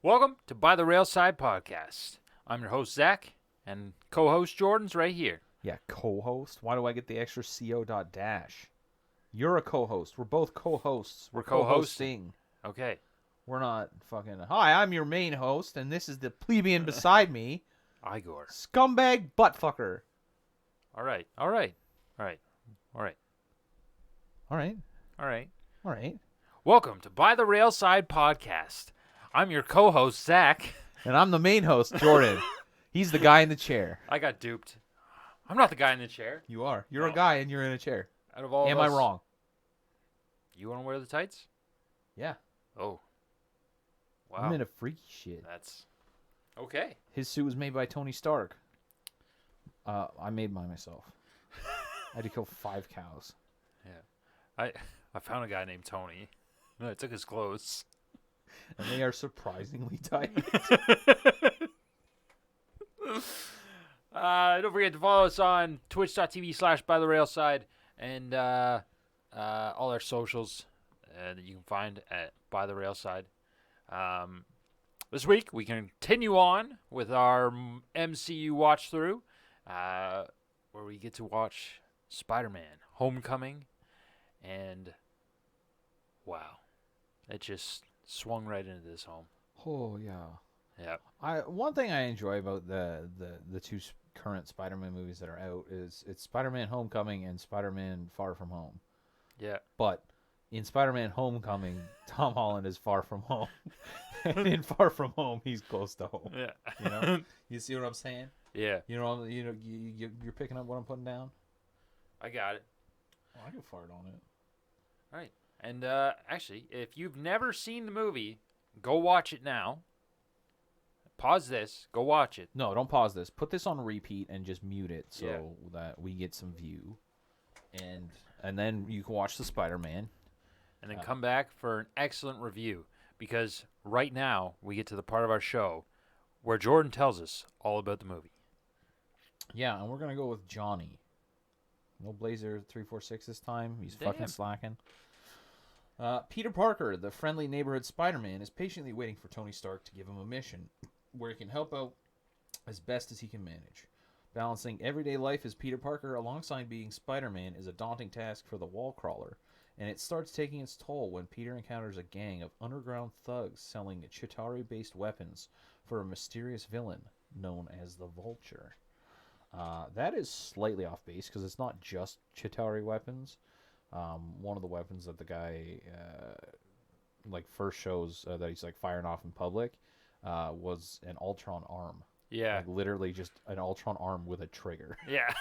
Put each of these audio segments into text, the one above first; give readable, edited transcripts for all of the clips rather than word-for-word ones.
Welcome to By the Railside Podcast. I'm your host, Zach, and co-host Jordan's right here. Yeah, co-host. Why do I get the extra co.dash? You're a co-host. We're both co-hosts. We're co-hosting. Okay. We're not fucking. Hi, I'm your main host, and this is the plebeian beside me, Igor. scumbag buttfucker. All right. All right. Welcome to By the Railside Podcast. I'm your co-host, Zach. And I'm the main host, Jordan. He's the guy in the chair. I got duped. I'm not the guy in the chair. You are. You're No. a guy, and you're in a chair. Out of all Am of I us, wrong? You want to wear the tights? Yeah. Oh. Wow. I'm into freaky shit. That's okay. His suit was made by Tony Stark. I made mine myself. I had to kill 5 cows. I found a guy named Tony. I took his clothes. And they are surprisingly tight. Don't forget to follow us on twitch.tv/bytherailside and all our socials that you can find at By the Railside. This week, we continue on with our MCU watch through, where we get to watch Spider-Man Homecoming, and wow, it just swung right into this home. Oh yeah. Yeah. One thing I enjoy about the two current Spider-Man movies that are out is it's Spider-Man Homecoming and Spider-Man Far From Home. Yeah. But in Spider-Man Homecoming, Tom Holland is far from home, and in Far From Home, he's close to home. Yeah. You know, you see what I'm saying? Yeah. You're picking up what I'm putting down. I got it. Oh, I can fart on it. All right. And actually, if you've never seen the movie, go watch it now. Pause this. Go watch it. No, don't pause this. Put this on repeat and just mute it so Yeah. that we get some view, and then you can watch the Spider-Man. And then come back for an excellent review. Because right now, we get to the part of our show where Jordan tells us all about the movie. Yeah, and we're gonna go with Johnny. No Blazer 346 this time. He's Damn. fucking slacking. Peter Parker, the friendly neighborhood Spider-Man, is patiently waiting for Tony Stark to give him a mission where he can help out as best as he can manage. Balancing everyday life as Peter Parker alongside being Spider-Man is a daunting task for the wall crawler, and it starts taking its toll when Peter encounters a gang of underground thugs selling Chitauri-based weapons for a mysterious villain known as the Vulture. That is slightly off base because it's not just Chitauri weapons. One of the weapons that the guy first shows that he's like firing off in public was an Ultron arm. Yeah. Like literally just an Ultron arm with a trigger. Yeah.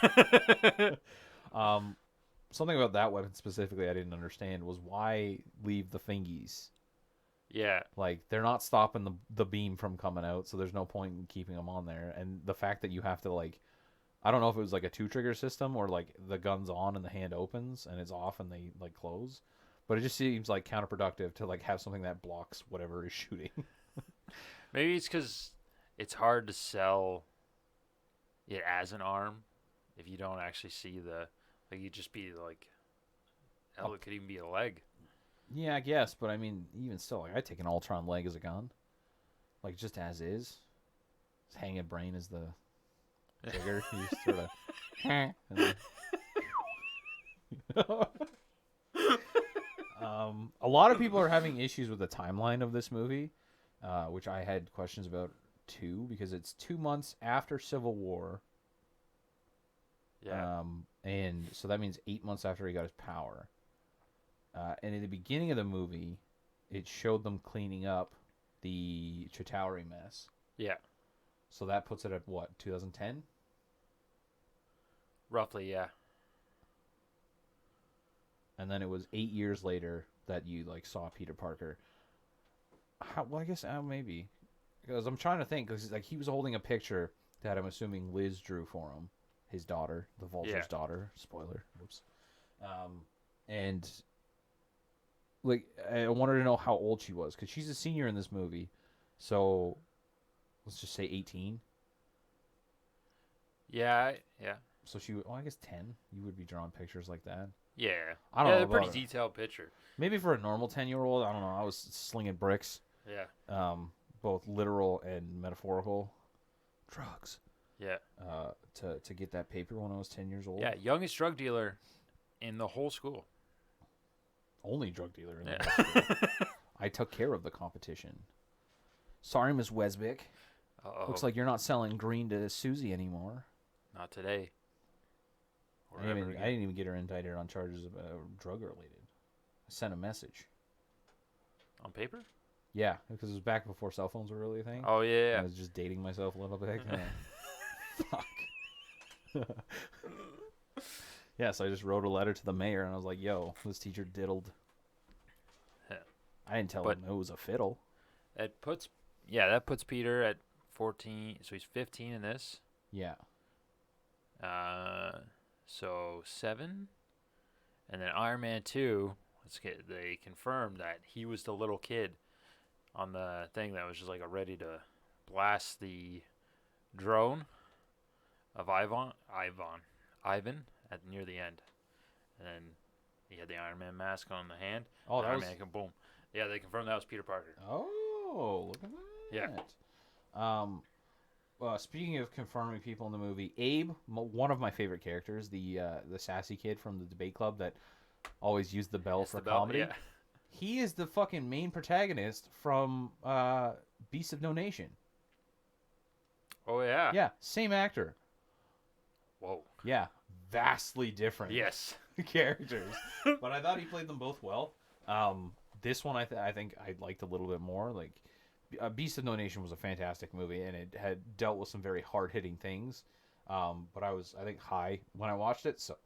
Something about that weapon specifically I didn't understand was why leave the thingies? Yeah. Like they're not stopping the beam from coming out, so there's no point in keeping them on there. And the fact that you have to like, I don't know if it was like a 2-trigger system or like the gun's on and the hand opens and it's off and they like close, but it just seems like counterproductive to like have something that blocks whatever is shooting. Maybe it's because it's hard to sell it as an arm if you don't actually see the, like, you'd just be like, hell, it could even be a leg. Yeah, I guess, but I mean, even still, like I take an Ultron leg as a gun, like just as is. Just hanging brain as the trigger. You just sort of. A lot of people are having issues with the timeline of this movie, which I had questions about too, because it's 2 months after Civil War. Yeah. And so that means 8 months after he got his power. And in the beginning of the movie, it showed them cleaning up the Chitauri mess. Yeah. So that puts it at what, 2010? Roughly, yeah. And then it was 8 years later that you like saw Peter Parker. Well, I guess maybe, because I'm trying to think, because like he was holding a picture that I'm assuming Liz drew for him, his daughter, the Vulture's daughter. Spoiler. Whoops. And like I wanted to know how old she was because she's a senior in this movie, so let's just say 18. Yeah. Yeah. So she, well, I guess 10. You would be drawing pictures like that. Yeah. I don't know They're about pretty detailed picture. Maybe for a normal 10-year-old, I don't know. I was slinging bricks. Yeah. both literal and metaphorical drugs Yeah. to get that paper when I was 10 years old. Yeah, youngest drug dealer in the whole school. Only drug dealer in the Yeah. whole school. I took care of the competition. Sorry, Miss Wesbick. Uh-oh. Looks like you're not selling green to Susie anymore. Not today. Or I ever didn't again. even get her indicted on charges of drug related. I sent a message. On paper? Yeah, because it was back before cell phones were really a thing. Oh, yeah. I was just dating myself a little bit. Fuck. Yeah, so I just wrote a letter to the mayor, and I was like, yo, this teacher diddled. Yeah. I didn't tell him it was a fiddle. That puts Peter at 14. So he's 15 in this. Yeah. So 7. And then Iron Man 2, they confirmed that he was the little kid on the thing that was just like ready to blast the drone of Ivan at near the end. And then he had the Iron Man mask on the hand. Oh, that Iron was... Man, boom. Yeah, they confirmed that was Peter Parker. Oh, look at that. Yeah. Speaking of confirming people in the movie, Abe, one of my favorite characters, the sassy kid from the debate club that always used the bell for comedy. Yeah. He is the fucking main protagonist from Beast of No Nation. Oh, yeah. Yeah, same actor. Whoa. Yeah, vastly different Yes. characters. But I thought he played them both well. This one I think I liked a little bit more. Like, Beast of No Nation was a fantastic movie, and it had dealt with some very hard-hitting things. But I think, high when I watched it, so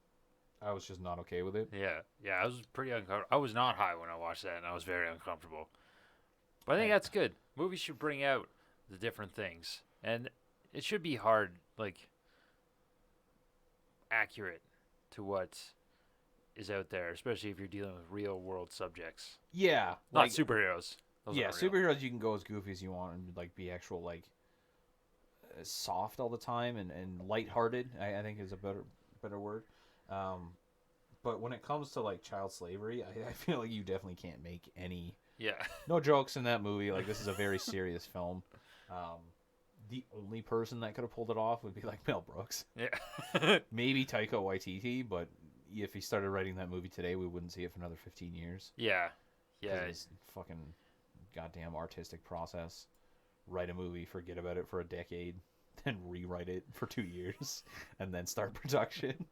I was just not okay with it. Yeah, I was pretty uncomfortable. I was not high when I watched that, and I was very uncomfortable. But I think that's good. Movies should bring out the different things, and it should be hard, like, accurate to what is out there, especially if you're dealing with real-world subjects. Yeah. Not superheroes. Those Yeah, aren't real. superheroes you can go as goofy as you want and, like, be actual, like, soft all the time and lighthearted, I think is a better word. But when it comes to, like, child slavery, I feel like you definitely can't make any... Yeah. No jokes in that movie. Like, this is a very serious film. The only person that could have pulled it off would be, like, Mel Brooks. Yeah. Maybe Taika Waititi, but if he started writing that movie today, we wouldn't see it for another 15 years. Yeah. 'Cause Yeah. it's fucking goddamn artistic process. Write a movie, forget about it for a decade, then rewrite it for 2 years, and then start production.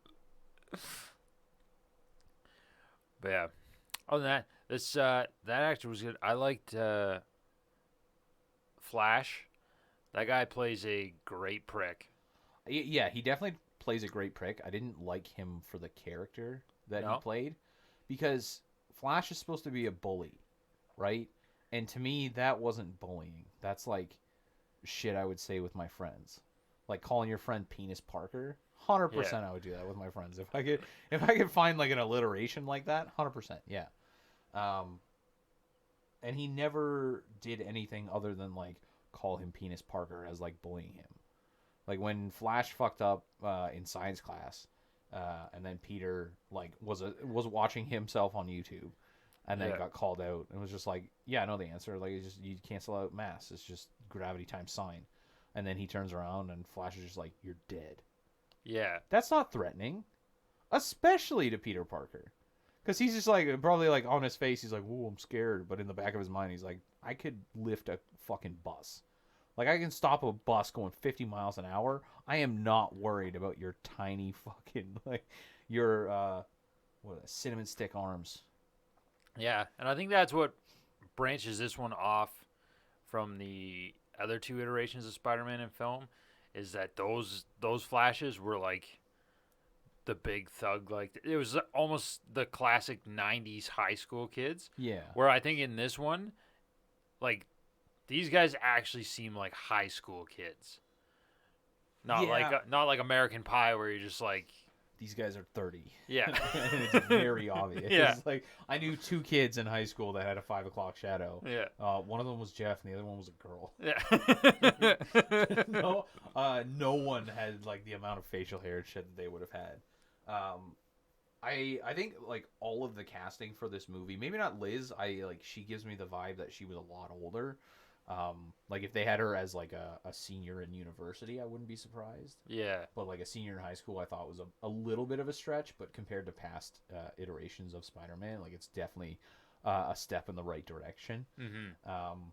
But yeah. Other than that, this that actor was good. I liked Flash. That guy plays a great prick. Yeah, he definitely plays a great prick. I didn't like him for the character that he played, because Flash is supposed to be a bully, right? And to me, that wasn't bullying. That's like shit I would say with my friends, like calling your friend Penis Parker. 100%, I would do that with my friends if I could find like an alliteration like that. 100%, yeah. And he never did anything other than like call him Penis Parker as like bullying him. Like when Flash fucked up in science class, and then Peter like was watching himself on YouTube, and then got called out, and was just like, yeah, I know the answer. Like, it's just you cancel out mass. It's just gravity times sine. And then he turns around, and Flash is just like, you're dead. Yeah. That's not threatening, especially to Peter Parker, because he's just like probably like on his face, he's like, "Ooh, I'm scared," but in the back of his mind, he's like, "I could lift a fucking bus." Like, I can stop a bus going 50 miles an hour. I am not worried about your tiny fucking, like, your, cinnamon stick arms. Yeah, and I think that's what branches this one off from the other two iterations of Spider-Man in film, is that those Flashes were, like, the big thug. Like, it was almost the classic 90s high school kids. Yeah. Where I think in this one, like, these guys actually seem like high school kids. Not like American Pie, where you're just like, these guys are 30. Yeah. And it's very obvious. Yeah. It's like, I knew 2 kids in high school that had a 5 o'clock shadow. Yeah. One of them was Jeff, and the other one was a girl. Yeah. No one had, like, the amount of facial hair and shit that they would have had. I think, like, all of the casting for this movie, maybe not Liz, she gives me the vibe that she was a lot older. Like if they had her as like a senior in university, I wouldn't be surprised. Yeah. But like a senior in high school, I thought was a little bit of a stretch. But compared to past iterations of Spider-Man, like it's definitely a step in the right direction. Mm-hmm.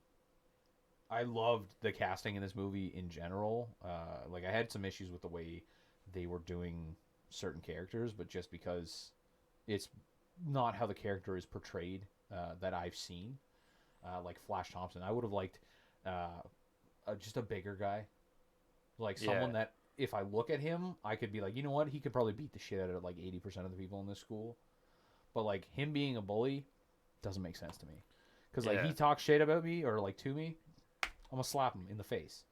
I loved the casting in this movie in general. Like I had some issues with the way they were doing certain characters, but just because it's not how the character is portrayed that I've seen. Like Flash Thompson, I would have liked just a bigger guy, like someone that if I look at him, I could be like, you know what, he could probably beat the shit out of like 80% of the people in this school. But like him being a bully doesn't make sense to me, because like he talks shit about me or like to me, I'm gonna slap him in the face.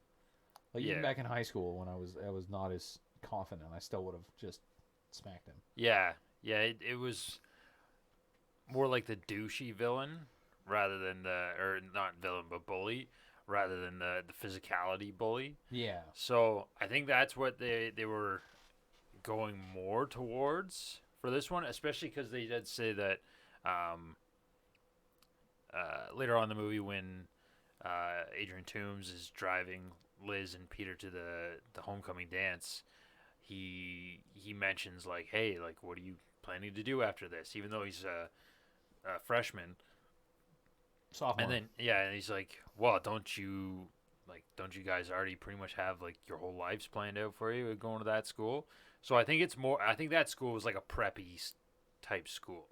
Like even back in high school when I was not as confident, I still would have just smacked him. Yeah. It was more like the douchey villain rather than or not villain but bully rather than the physicality bully. Yeah. So I think that's what they were going more towards for this one, especially because they did say that later on in the movie when Adrian Toomes is driving Liz and Peter to the homecoming dance, he mentions like, hey, like what are you planning to do after this? Even though he's a freshman. Sophomore. And then and he's like, well, don't you guys already pretty much have like your whole lives planned out for you going to that school? So I think that school was like a preppy type school.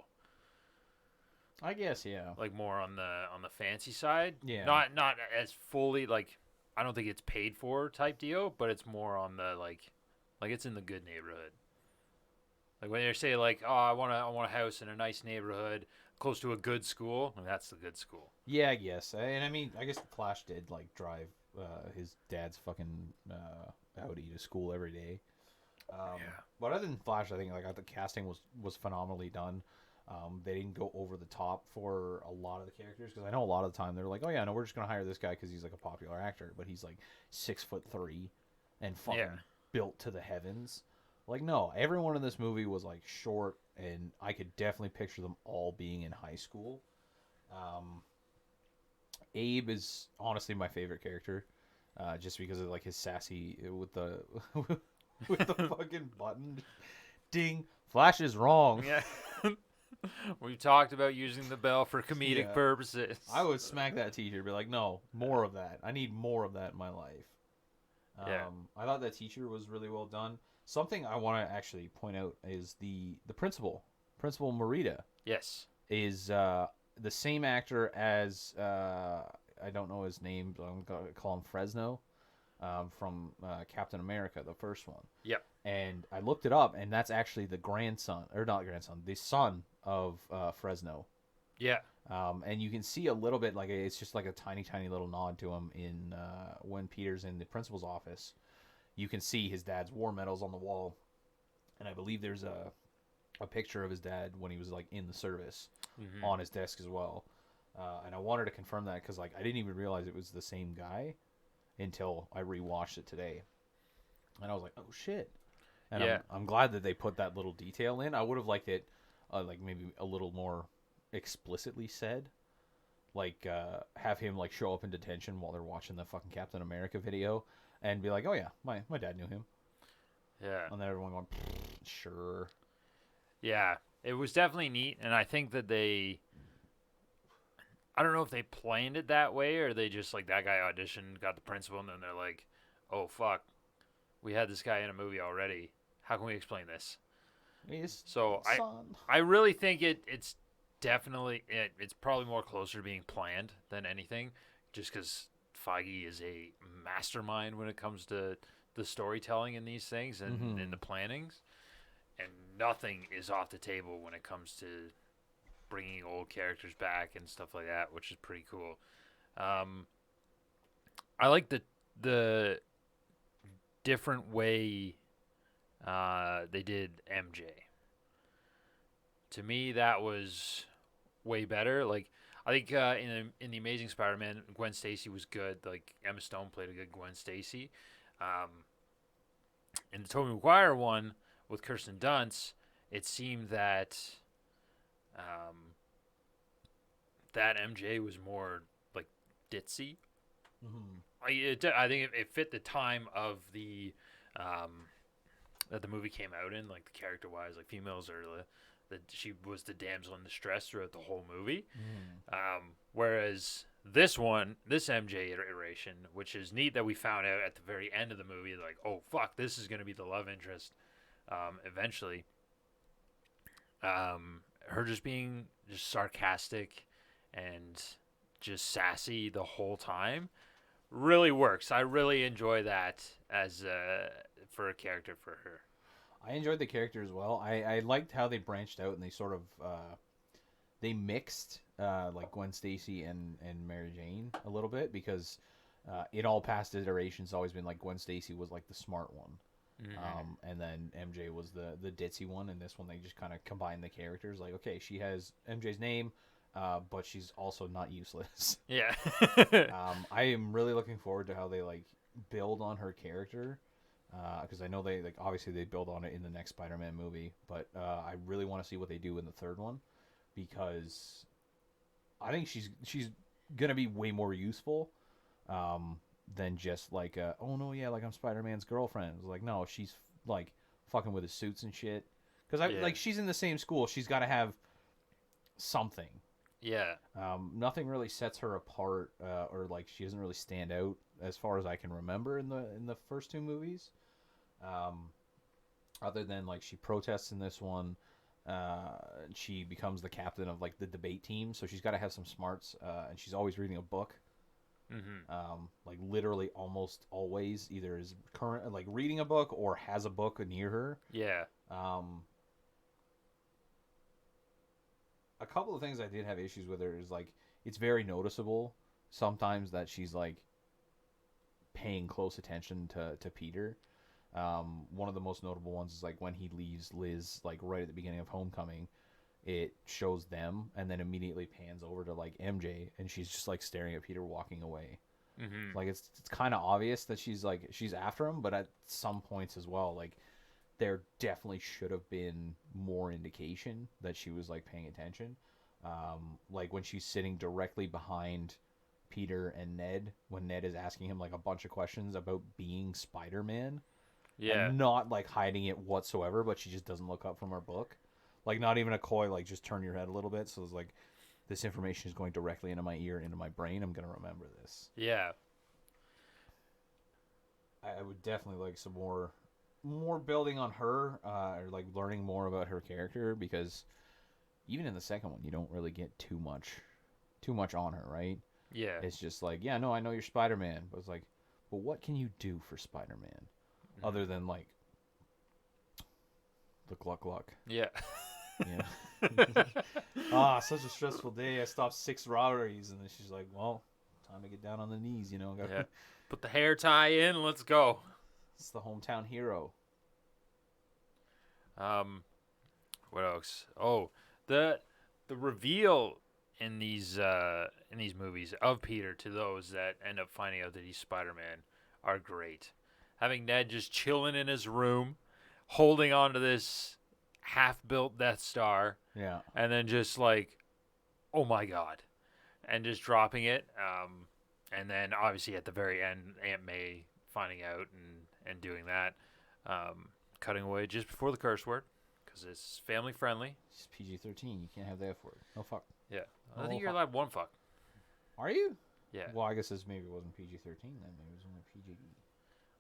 I guess, yeah. Like more on the fancy side. Yeah. Not as fully like, I don't think it's paid for type deal, but it's more on the like it's in the good neighborhood. Like when they say like, oh, I want a house in a nice neighborhood close to a good school, and that's the good school. Yeah, I guess. And I mean, I guess Flash did like drive his dad's fucking Audi to school every day. But other than Flash, I think like the casting was phenomenally done. They didn't go over the top for a lot of the characters, because I know a lot of the time they're like, oh yeah, no, we're just gonna hire this guy because he's like a popular actor, but he's like 6'3" and fucking built to the heavens. Like, no, everyone in this movie was like short, and I could definitely picture them all being in high school. Abe is honestly my favorite character, just because of like his sassy with the with the fucking button. Ding, Flash is wrong. Yeah. We've talked about using the bell for comedic purposes. I would smack that teacher, be like, no, more of that. I need more of that in my life. I thought that teacher was really well done. Something I want to actually point out is the principal, Principal Morita. Yes. Is the same actor as I don't know his name, but I'm gonna call him Fresno, from Captain America, the first one. Yep. And I looked it up, and that's actually the the son of Fresno. Yeah. And you can see a little bit, like it's just like a tiny, tiny little nod to him in when Peter's in the principal's office. You can see his dad's war medals on the wall, and I believe there's a picture of his dad when he was like in the service on his desk as well. And I wanted to confirm that because like I didn't even realize it was the same guy until I rewatched it today, and I was like, oh shit. And I'm glad that they put that little detail in. I would have liked it like maybe a little more explicitly said, like have him like show up in detention while they're watching the fucking Captain America video and be like, oh yeah, my dad knew him. Yeah. And then everyone going, sure. Yeah, it was definitely neat, and I think that I don't know if they planned it that way or they just like that guy auditioned, got the principal, and then they're like, oh fuck, we had this guy in a movie already. How can we explain this? So I really think it's definitely it's probably more closer to being planned than anything, just because Feige is a mastermind when it comes to the storytelling in these things and in the plannings, and nothing is off the table when it comes to bringing old characters back and stuff like that, which is pretty cool. I like the different way they did MJ. To me, that was way better. Like, I think in the Amazing Spider-Man, Gwen Stacy was good. Like, Emma Stone played a good Gwen Stacy. In the Tobey Maguire one with Kirsten Dunst, it seemed that that MJ was more like ditzy, I think it fit the time of the that the movie came out in, like the character wise, like females are she was the damsel in distress throughout the whole movie. Whereas this MJ iteration, which is neat that we found out at the very end of the movie, like, oh fuck, this is gonna be the love interest eventually. Her just being just sarcastic and just sassy the whole time really works. I really enjoy that as for a character for her. I enjoyed the character as well. I liked how they branched out and they sort of they mixed like Gwen Stacy and Mary Jane a little bit because in all past iterations, it's always been like Gwen Stacy was like the smart one, and then MJ was the ditzy one. And this one, they just kind of combined the characters. Like, okay, she has MJ's name, but she's also not useless. Yeah. I am really looking forward to how they like build on her character. Because I know they like obviously they build on it in the next Spider-Man movie, but I really want to see what they do in the third one because I think she's gonna be way more useful than just like oh no yeah like I'm Spider-Man's girlfriend. It's like no, she's like fucking with his suits and shit. Because like she's in the same school, she's got to have something. Yeah. Nothing really sets her apart, or like she doesn't really stand out as far as I can remember in the first two movies. Other than like she protests in this one, she becomes the captain of like the debate team, so she's got to have some smarts, and she's always reading a book. Like literally almost always either is current like reading a book or has a book near her. Yeah. A couple of things I did have issues with her is like it's very noticeable sometimes that she's like paying close attention to Peter. One of the most notable ones is like when he leaves Liz like right at the beginning of Homecoming, it shows them and then immediately pans over to like MJ and she's just like staring at Peter walking away. Like it's kind of obvious that she's after him, but at some points as well like there definitely should have been more indication that she was like paying attention. Like when she's sitting directly behind Peter and Ned when Ned is asking him like a bunch of questions about being Spider-Man. Yeah. And not like hiding it whatsoever, but she just doesn't look up from her book. Like not even a coy like just turn your head a little bit. So it's like this information is going directly into my ear, into my brain. I'm gonna remember this. Yeah. I would definitely like some more building on her, or like learning more about her character because even in the second one you don't really get too much on her, right? Yeah. It's just like, yeah, no, I know you're Spider-Man, but it's like, but what can you do for Spider-Man other than like the Gluck? Yeah. Yeah. Such a stressful day. I stopped 6 robberies, and then she's like, well, time to get down on the knees, you know. Yeah. Put the hair tie in, let's go. It's the hometown hero. What else? Oh, the reveal in these movies of Peter to those that end up finding out that he's Spider-Man are great. Having Ned just chilling in his room, holding on to this half-built Death Star, Yeah, and then just like, oh my god, and just dropping it. And then obviously at the very end, Aunt May finding out and doing that, cutting away just before the curse word because it's family friendly. it's PG-13. You can't have the F word. No fuck. Yeah, I Oh, think you're fuck. allowed one fuck. Are you? Yeah, Well, I guess this maybe wasn't PG-13 then. Maybe it was only PG.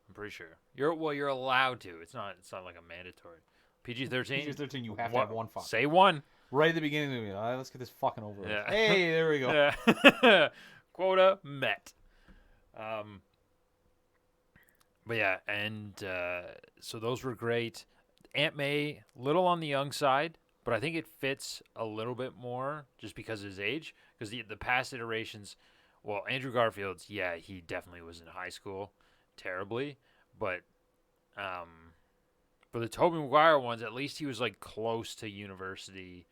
I'm pretty sure. You're allowed to. It's not like a mandatory. PG-13. PG-13, you have to have one fuck. Say one. Right at the beginning of the movie. All right, let's get this fucking over with. Yeah. Hey, there we go. Yeah. Quota met. But yeah, and so those were great. Aunt May, little on the young side, but I think it fits a little bit more just because of his age. Because the past iterations, well, Andrew Garfield's, yeah, he definitely was in high school, terribly. But for the Tobey Maguire ones, at least he was like close to university.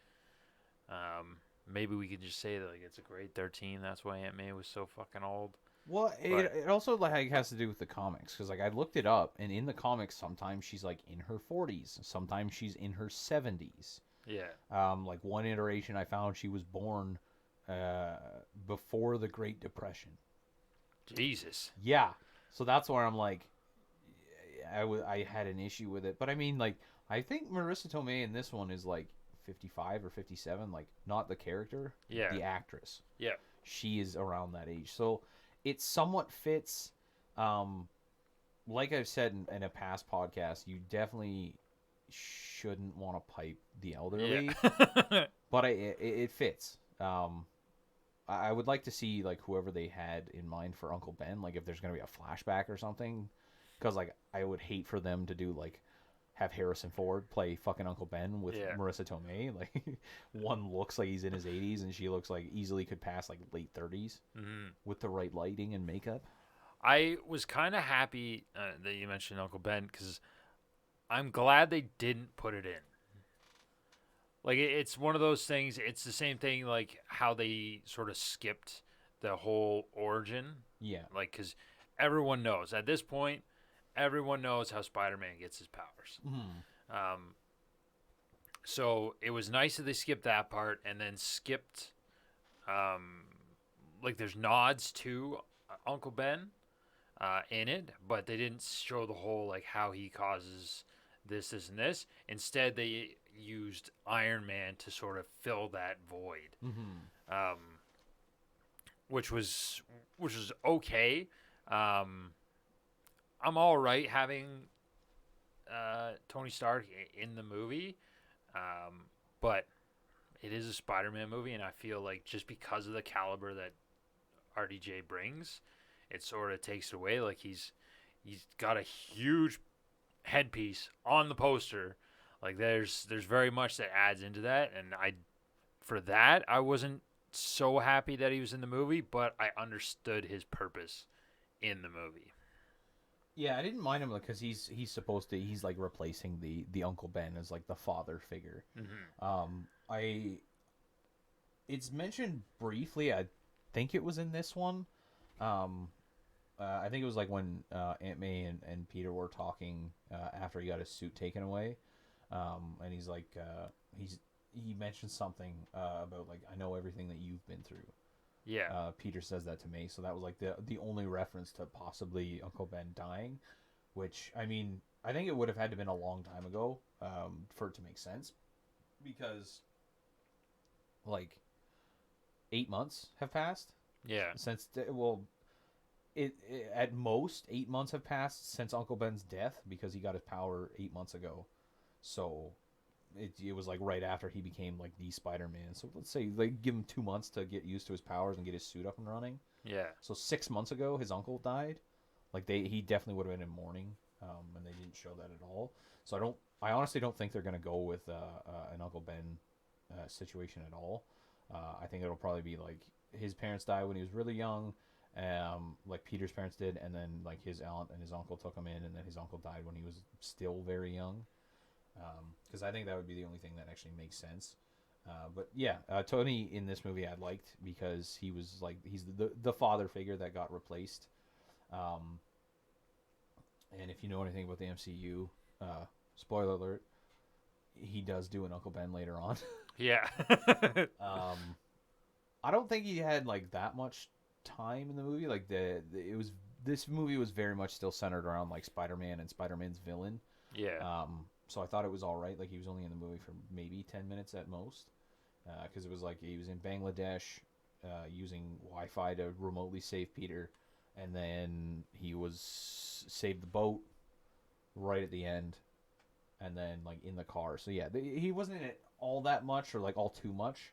Maybe we could just say that like it's a grade 13. That's why Aunt May was so fucking old. Well, But- it also like has to do with the comics because like I looked it up, and in the comics, sometimes she's like in her 40s, sometimes she's in her 70s. Yeah. Like one iteration, I found she was born before the Great Depression. Jesus. Yeah. So that's where I'm like, I had an issue with it. But I mean, like, I think Marissa Tomei in this one is like 55 or 57, like, not the character, Yeah. the actress. Yeah. She is around that age. So it somewhat fits. Like I've said in a past podcast, you definitely shouldn't want to pipe the elderly, Yeah. but it fits. I would like to see like whoever they had in mind for Uncle Ben, like if there's gonna be a flashback or something, because like I would hate for them to do like have Harrison Ford play fucking Uncle Ben with Yeah. Marissa Tomei. Like one looks like he's in his 80s and she looks like easily could pass like late 30s with the right lighting and makeup. I was kind of happy that you mentioned Uncle Ben because I'm glad they didn't put it in. Like it's one of those things. It's the same thing like how they sort of skipped the whole origin. Yeah. Like because everyone knows at this point, everyone knows how Spider-Man gets his powers. So it was nice that they skipped that part and then skipped, like there's nods to Uncle Ben in it, but they didn't show the whole like how he causes this, and this. Instead, they used Iron Man to sort of fill that void, which was okay. I'm all right having Tony Stark in the movie, but it is a Spider-Man movie, and I feel like just because of the caliber that RDJ brings, it sort of takes it away. Like he's got a huge headpiece on the poster. Like there's very much that adds into that, and I wasn't so happy that he was in the movie, but I understood his purpose in the movie. Yeah, I didn't mind him because he's supposed to, he's like replacing the Uncle Ben as like the father figure. It's mentioned briefly. I think it was in this one. I think it was like when Aunt May and Peter were talking after he got his suit taken away, and he's like he mentioned something about like, I know everything that you've been through. Yeah. Peter says that to May, so that was like the only reference to possibly Uncle Ben dying, which I mean I think it would have had to been a long time ago for it to make sense, because like 8 months have passed. Yeah. Since it at most 8 months have passed since Uncle Ben's death, because he got his power 8 months ago. So it was like right after he became like the Spider-Man. So let's say like give him 2 months to get used to his powers and get his suit up and running. Yeah. So 6 months ago his uncle died. Like he definitely would have been in mourning, and they didn't show that at all. So I honestly don't think they're gonna go with an Uncle Ben situation at all. I think it'll probably be like his parents died when he was really young, like Peter's parents did, and then like his aunt and his uncle took him in, and then his uncle died when he was still very young. Because I think that would be the only thing that actually makes sense. But yeah, Tony in this movie I liked because he was like, he's the father figure that got replaced. And if you know anything about the MCU, spoiler alert, he does do an Uncle Ben later on. Yeah. I don't think he had like that much time in the movie. Like this movie was very much still centered around like Spider-Man and Spider-Man's villain. Yeah. So I thought it was all right. Like he was only in the movie for maybe 10 minutes at most, because it was like he was in Bangladesh using Wi-Fi to remotely save Peter, and then he was saved the boat right at the end, and then like in the car. So yeah, he wasn't in it all that much or like all too much.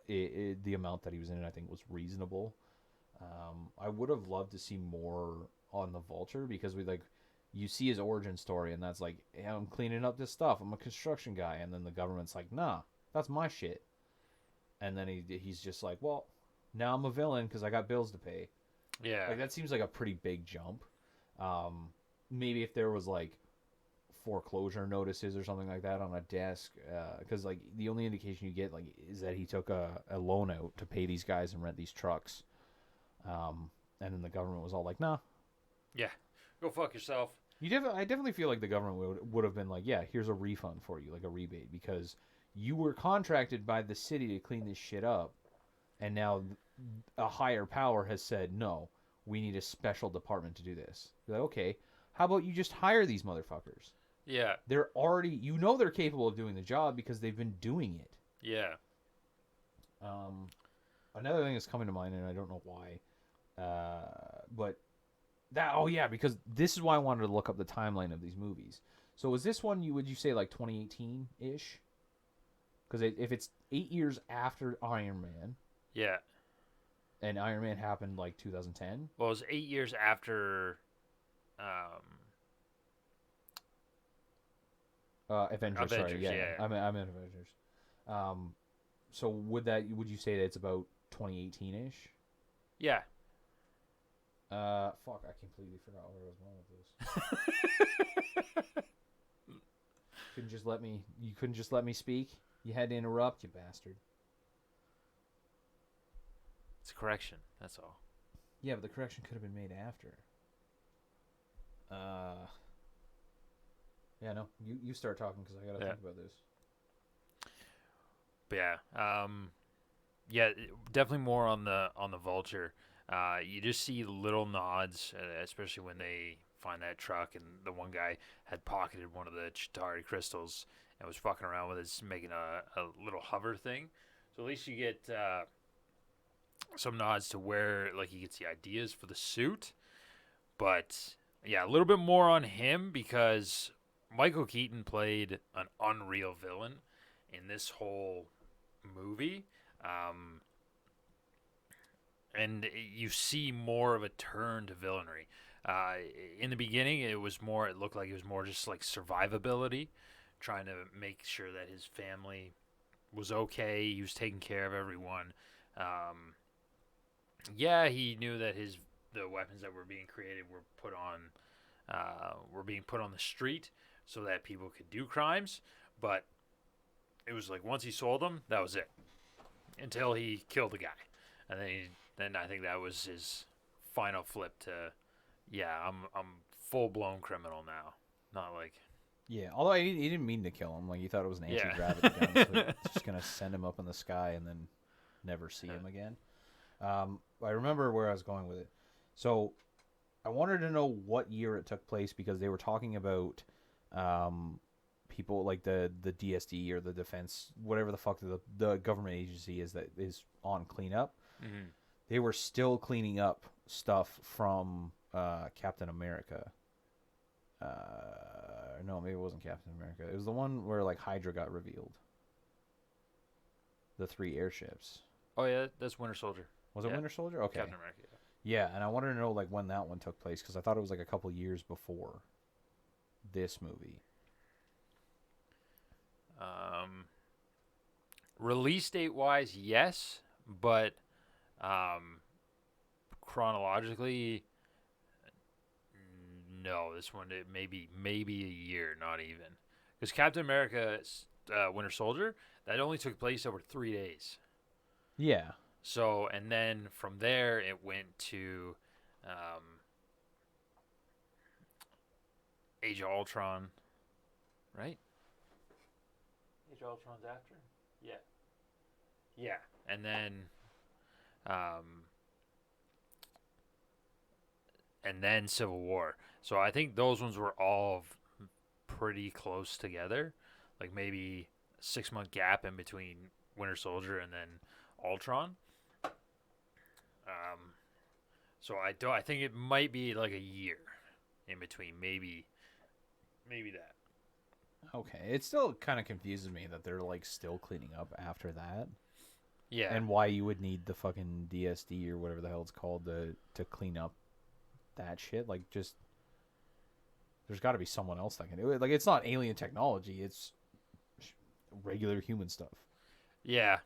The amount that he was in it I think was reasonable. I would have loved to see more on the Vulture, because you see his origin story, and that's like, hey, I'm cleaning up this stuff, I'm a construction guy, and then the government's like, nah, that's my shit. And then he's just like, well, now I'm a villain because I got bills to pay. Yeah. Like that seems like a pretty big jump. Maybe if there was like foreclosure notices or something like that on a desk, because like the only indication you get like is that he took a loan out to pay these guys and rent these trucks, and then the government was all like, nah. Yeah. Go fuck yourself. I definitely feel like the government would have been like, yeah, here's a refund for you, like a rebate, because you were contracted by the city to clean this shit up, and now a higher power has said, no, we need a special department to do this. You're like, okay, how about you just hire these motherfuckers? Yeah. They're already, they're capable of doing the job because they've been doing it. Yeah. Another thing that's coming to mind, and I don't know why, but that, oh yeah, because this is why I wanted to look up the timeline of these movies. So was this one, would you say like 2018-ish? Because if it's 8 years after Iron Man, Yeah. and Iron Man happened like 2010. Well, it was 8 years after Avengers, Avengers, sorry, yeah, yeah. I'm Avengers. So would you say that it's about 2018-ish? Yeah. Fuck, I completely forgot where I was going with this. You couldn't just let me speak? You had to interrupt, you bastard. It's a correction. That's all. Yeah, but the correction could have been made after. Yeah, no, you start talking because I gotta think about this. But yeah, definitely more on the Vulture. You just see little nods, especially when they find that truck, and the one guy had pocketed one of the Chitauri crystals and was fucking around with it, making a little hover thing. So at least you get some nods to where, like, he gets the ideas for the suit. But yeah, a little bit more on him because Michael Keaton played an unreal villain in this whole movie. And you see more of a turn to villainy. In the beginning, it looked like it was more just like survivability, trying to make sure that his family was okay. He was taking care of everyone. Yeah, he knew that the weapons that were being created were being put on the street so that people could do crimes. But it was like once he sold them, that was it. Until he killed the guy, and then I think that was his final flip to, yeah, I'm full blown criminal now, not like. Yeah, although he didn't mean to kill him. Like, he thought it was an Yeah. anti-gravity gun, so it's just gonna send him up in the sky and then never see him again. I remember where I was going with it. So I wanted to know what year it took place because they were talking about people like the DSD or the defense, whatever the fuck the government agency is that is on cleanup. Mm-hmm. They were still cleaning up stuff from Captain America. No, maybe it wasn't Captain America. It was the one where like Hydra got revealed. The 3 airships. Oh yeah, that's Winter Soldier. Was it Winter Soldier? Okay. Captain America. Yeah, and I wanted to know like when that one took place because I thought it was like a couple years before this movie. Release date wise, yes, but chronologically, no. This one it maybe a year, not even, because Captain America, Winter Soldier, that only took place over 3 days. Yeah. So, and then from there it went to Age of Ultron, right? Age of Ultron's after? Yeah. Yeah. And then Civil War. So I think those ones were all pretty close together. Like maybe a 6-month gap in between Winter Soldier and then Ultron. So I think it might be like a year in between, maybe that. Okay, it still kind of confuses me that they're like still cleaning up after that. Yeah. And why you would need the fucking DSD or whatever the hell it's called to clean up that shit. Like, just there's got to be someone else that can do it. Like, it's not alien technology; it's regular human stuff. Yeah.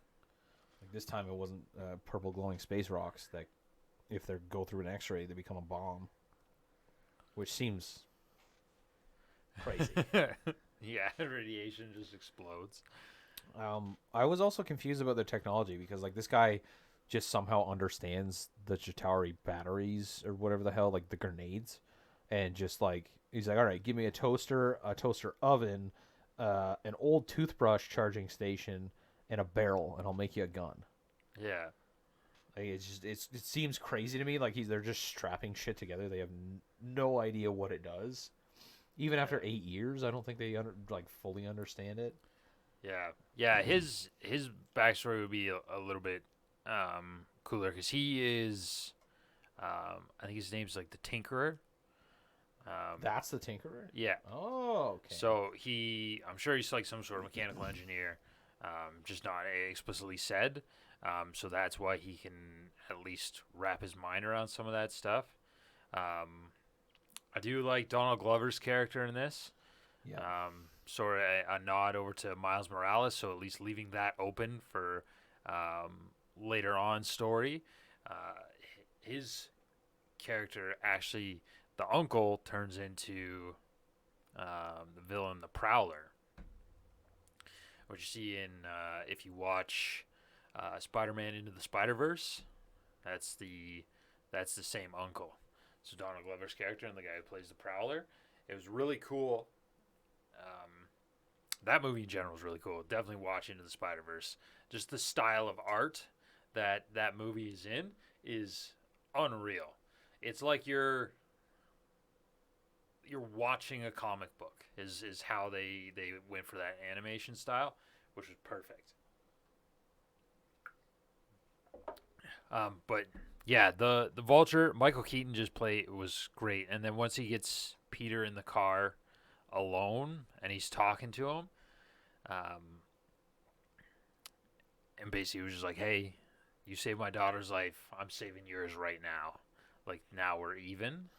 Like this time, it wasn't purple glowing space rocks that, if they go through an X-ray, they become a bomb, which seems crazy. Yeah, radiation just explodes. I was also confused about their technology because like this guy just somehow understands the Chitauri batteries or whatever the hell, like the grenades, and just like he's like, all right, give me a toaster oven, an old toothbrush charging station, and a barrel, and I'll make you a gun. Yeah. Like, it seems crazy to me. Like they're just strapping shit together. They have no idea what it does. Even after 8 years, I don't think they fully understand it. Yeah. His backstory would be a little bit cooler because he is, I think his name's like the Tinkerer. That's the Tinkerer? Yeah. Oh, okay. So I'm sure he's like some sort of mechanical engineer, just not explicitly said. So that's why he can at least wrap his mind around some of that stuff. I do like Donald Glover's character in this. Yeah. Sort of a nod over to Miles Morales, so at least leaving that open for later on story. His character actually, the uncle, turns into the villain, the Prowler, which you see in if you watch Spider-Man Into the Spider-Verse. That's the same uncle. So Donald Glover's character and the guy who plays the Prowler. It was really cool. That movie in general is really cool. Definitely watch Into the Spider-Verse. Just the style of art that movie is in is unreal. It's like you're watching a comic book is how they went for that animation style, which was perfect. But yeah, the Vulture, Michael Keaton was great, and then once he gets Peter in the car alone and he's talking to him, and basically he was just like, "Hey, you saved my daughter's life. I'm saving yours right now. Like now we're even."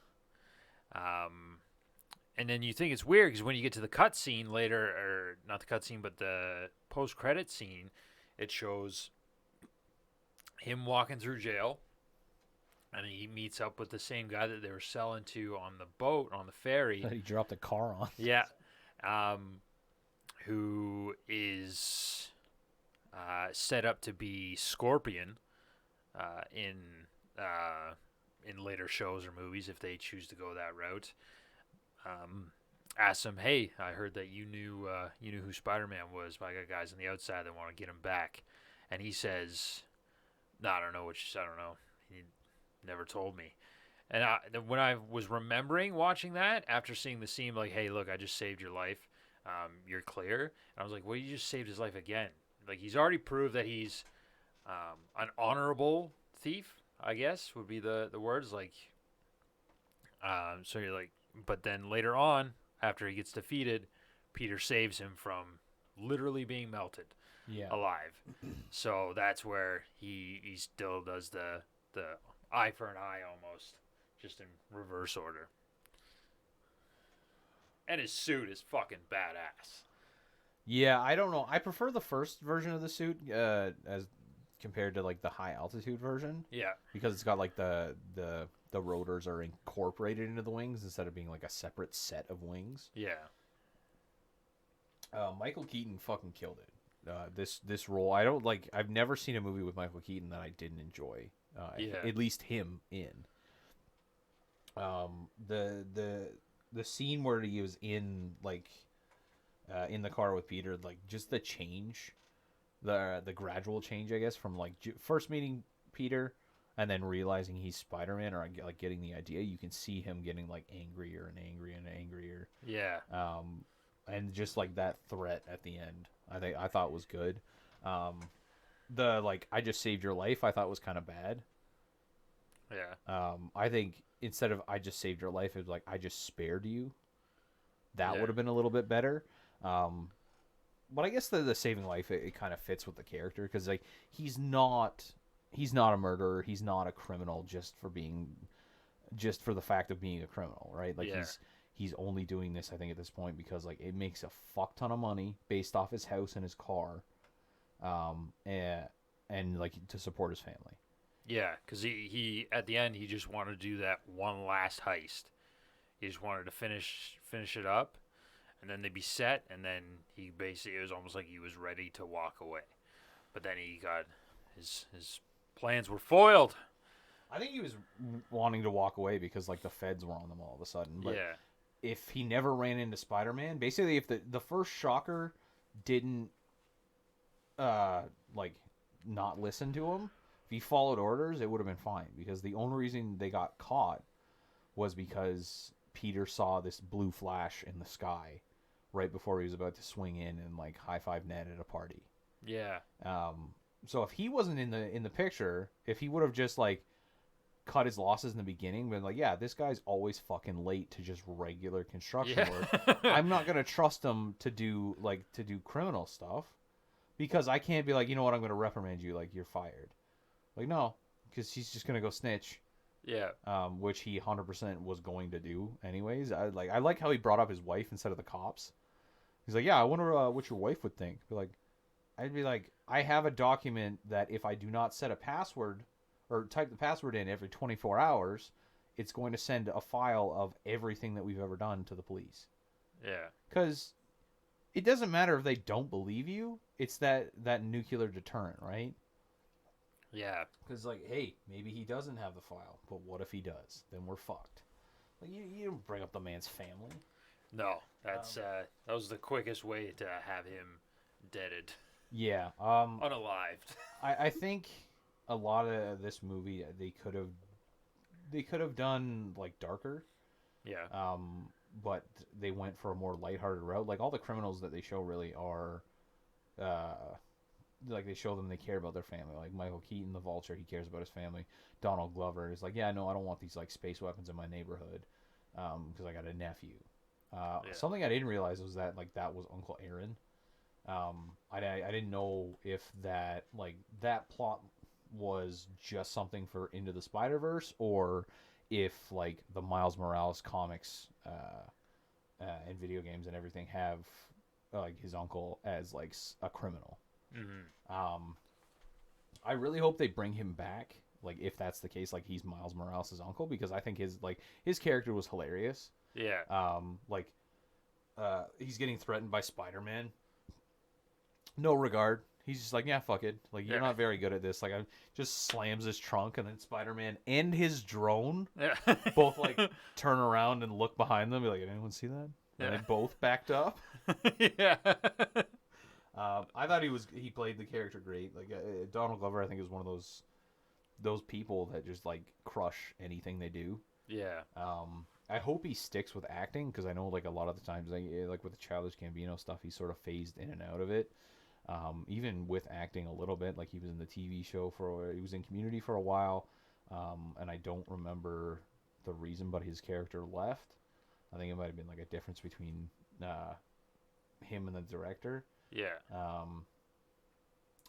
And then you think it's weird because when you get to the cut scene later, or not the cut scene, but the post-credit scene, it shows him walking through jail, and he meets up with the same guy that they were selling to on the boat, on the ferry. That he dropped a car on. Yeah. Who is set up to be Scorpion in later shows or movies if they choose to go that route. Asked him, "Hey, I heard that you knew who Spider-Man was, but I got guys on the outside that want to get him back." And he says, "No, I don't know what you said. I don't know. He never told me." And when I was remembering watching that after seeing the scene, like, "Hey, look, I just saved your life. You're clear." And I was like, "Well, you just saved his life again. Like, he's already proved that he's an honorable thief, I guess would be the words. Like, so you're like, but then later on, after he gets defeated, Peter saves him from literally being melted alive. So that's where he still does the eye for an eye almost, just in reverse order. And his suit is fucking badass. Yeah, I don't know. I prefer the first version of the suit as compared to like the high altitude version. Yeah, because it's got like the rotors are incorporated into the wings instead of being like a separate set of wings. Yeah. Michael Keaton fucking killed it. This role, I don't like. I've never seen a movie with Michael Keaton that I didn't enjoy. At least him in. The scene where he was in the car with Peter, like just the change, the gradual change, I guess, from like first meeting Peter and then realizing he's Spider-Man, or like getting the idea. You can see him getting like angrier and angrier and angrier. Yeah. And just like that threat at the end, I thought was good. The like I just saved your life, I thought was kind of bad. Yeah. I think instead of I just saved your life, it was like I just spared you. That would have been a little bit better. But I guess the saving life, it kind of fits with the character because like he's not a murderer, he's not a criminal just for the fact of being a criminal, right? Like he's only doing this, I think, at this point because like it makes a fuck ton of money based off his house and his car, and like to support his family. Yeah, because he at the end he just wanted to do that one last heist. He just wanted to finish it up, and then they'd be set, and then he basically, it was almost like he was ready to walk away, but then he got his plans were foiled. I think he was wanting to walk away because like the feds were on them all of a sudden. But if he never ran into Spider-Man, basically if the first Shocker didn't like not listen to him, If he followed orders, it would have been fine because the only reason they got caught was because Peter saw this blue flash in the sky right before he was about to swing in and like high five Ned at a party. Yeah. So if he wasn't in the picture, if he would have just like cut his losses in the beginning, been like, yeah, this guy's always fucking late to just regular construction work. I'm not gonna trust him to do criminal stuff because I can't be like, you know what, I'm gonna reprimand you, like you're fired. Like no, because he's just gonna go snitch. Yeah. Which he 100% was going to do anyways. I like how he brought up his wife instead of the cops. He's like, yeah, I wonder what your wife would think. I'd be like, I have a document that if I do not set a password or type the password in every 24 hours, it's going to send a file of everything that we've ever done to the police. Yeah. Because it doesn't matter if they don't believe you. It's that nuclear deterrent, right? Yeah. Because, like, hey, maybe he doesn't have the file, but what if he does? Then we're fucked. Like, you don't bring up the man's family. No, that's that was the quickest way to have him deaded. Yeah. Unalived. I think a lot of this movie they could have done like darker. Yeah. But they went for a more lighthearted route. Like all the criminals that they show really are, like they show them they care about their family. Like Michael Keaton, the Vulture, he cares about his family. Donald Glover is like, yeah, no, I don't want these like space weapons in my neighborhood, because I got a nephew. Something I didn't realize was that like that was Uncle Aaron. I didn't know if that plot was just something for Into the Spider-Verse or if like the Miles Morales comics and video games and everything have like his uncle as like a criminal. Mm-hmm. I really hope they bring him back, like if that's the case, like he's Miles Morales' uncle, because I think his character was hilarious. Yeah. He's getting threatened by Spider-Man. No regard. He's just like, yeah, fuck it. Like, you're not very good at this. Like, I just slams his trunk, and then Spider-Man and his drone both like turn around and look behind them. Be like, did anyone see that? And they both backed up. Yeah. I thought he played the character great. Like Donald Glover, I think is one of those people that just like crush anything they do. Yeah. I hope he sticks with acting because I know like a lot of the times like with the Childish Gambino stuff, he's sort of phased in and out of it. Even with acting a little bit, like he was in the TV show he was in Community for a while, and I don't remember the reason, but his character left. I think it might have been like a difference between him and the director. Yeah.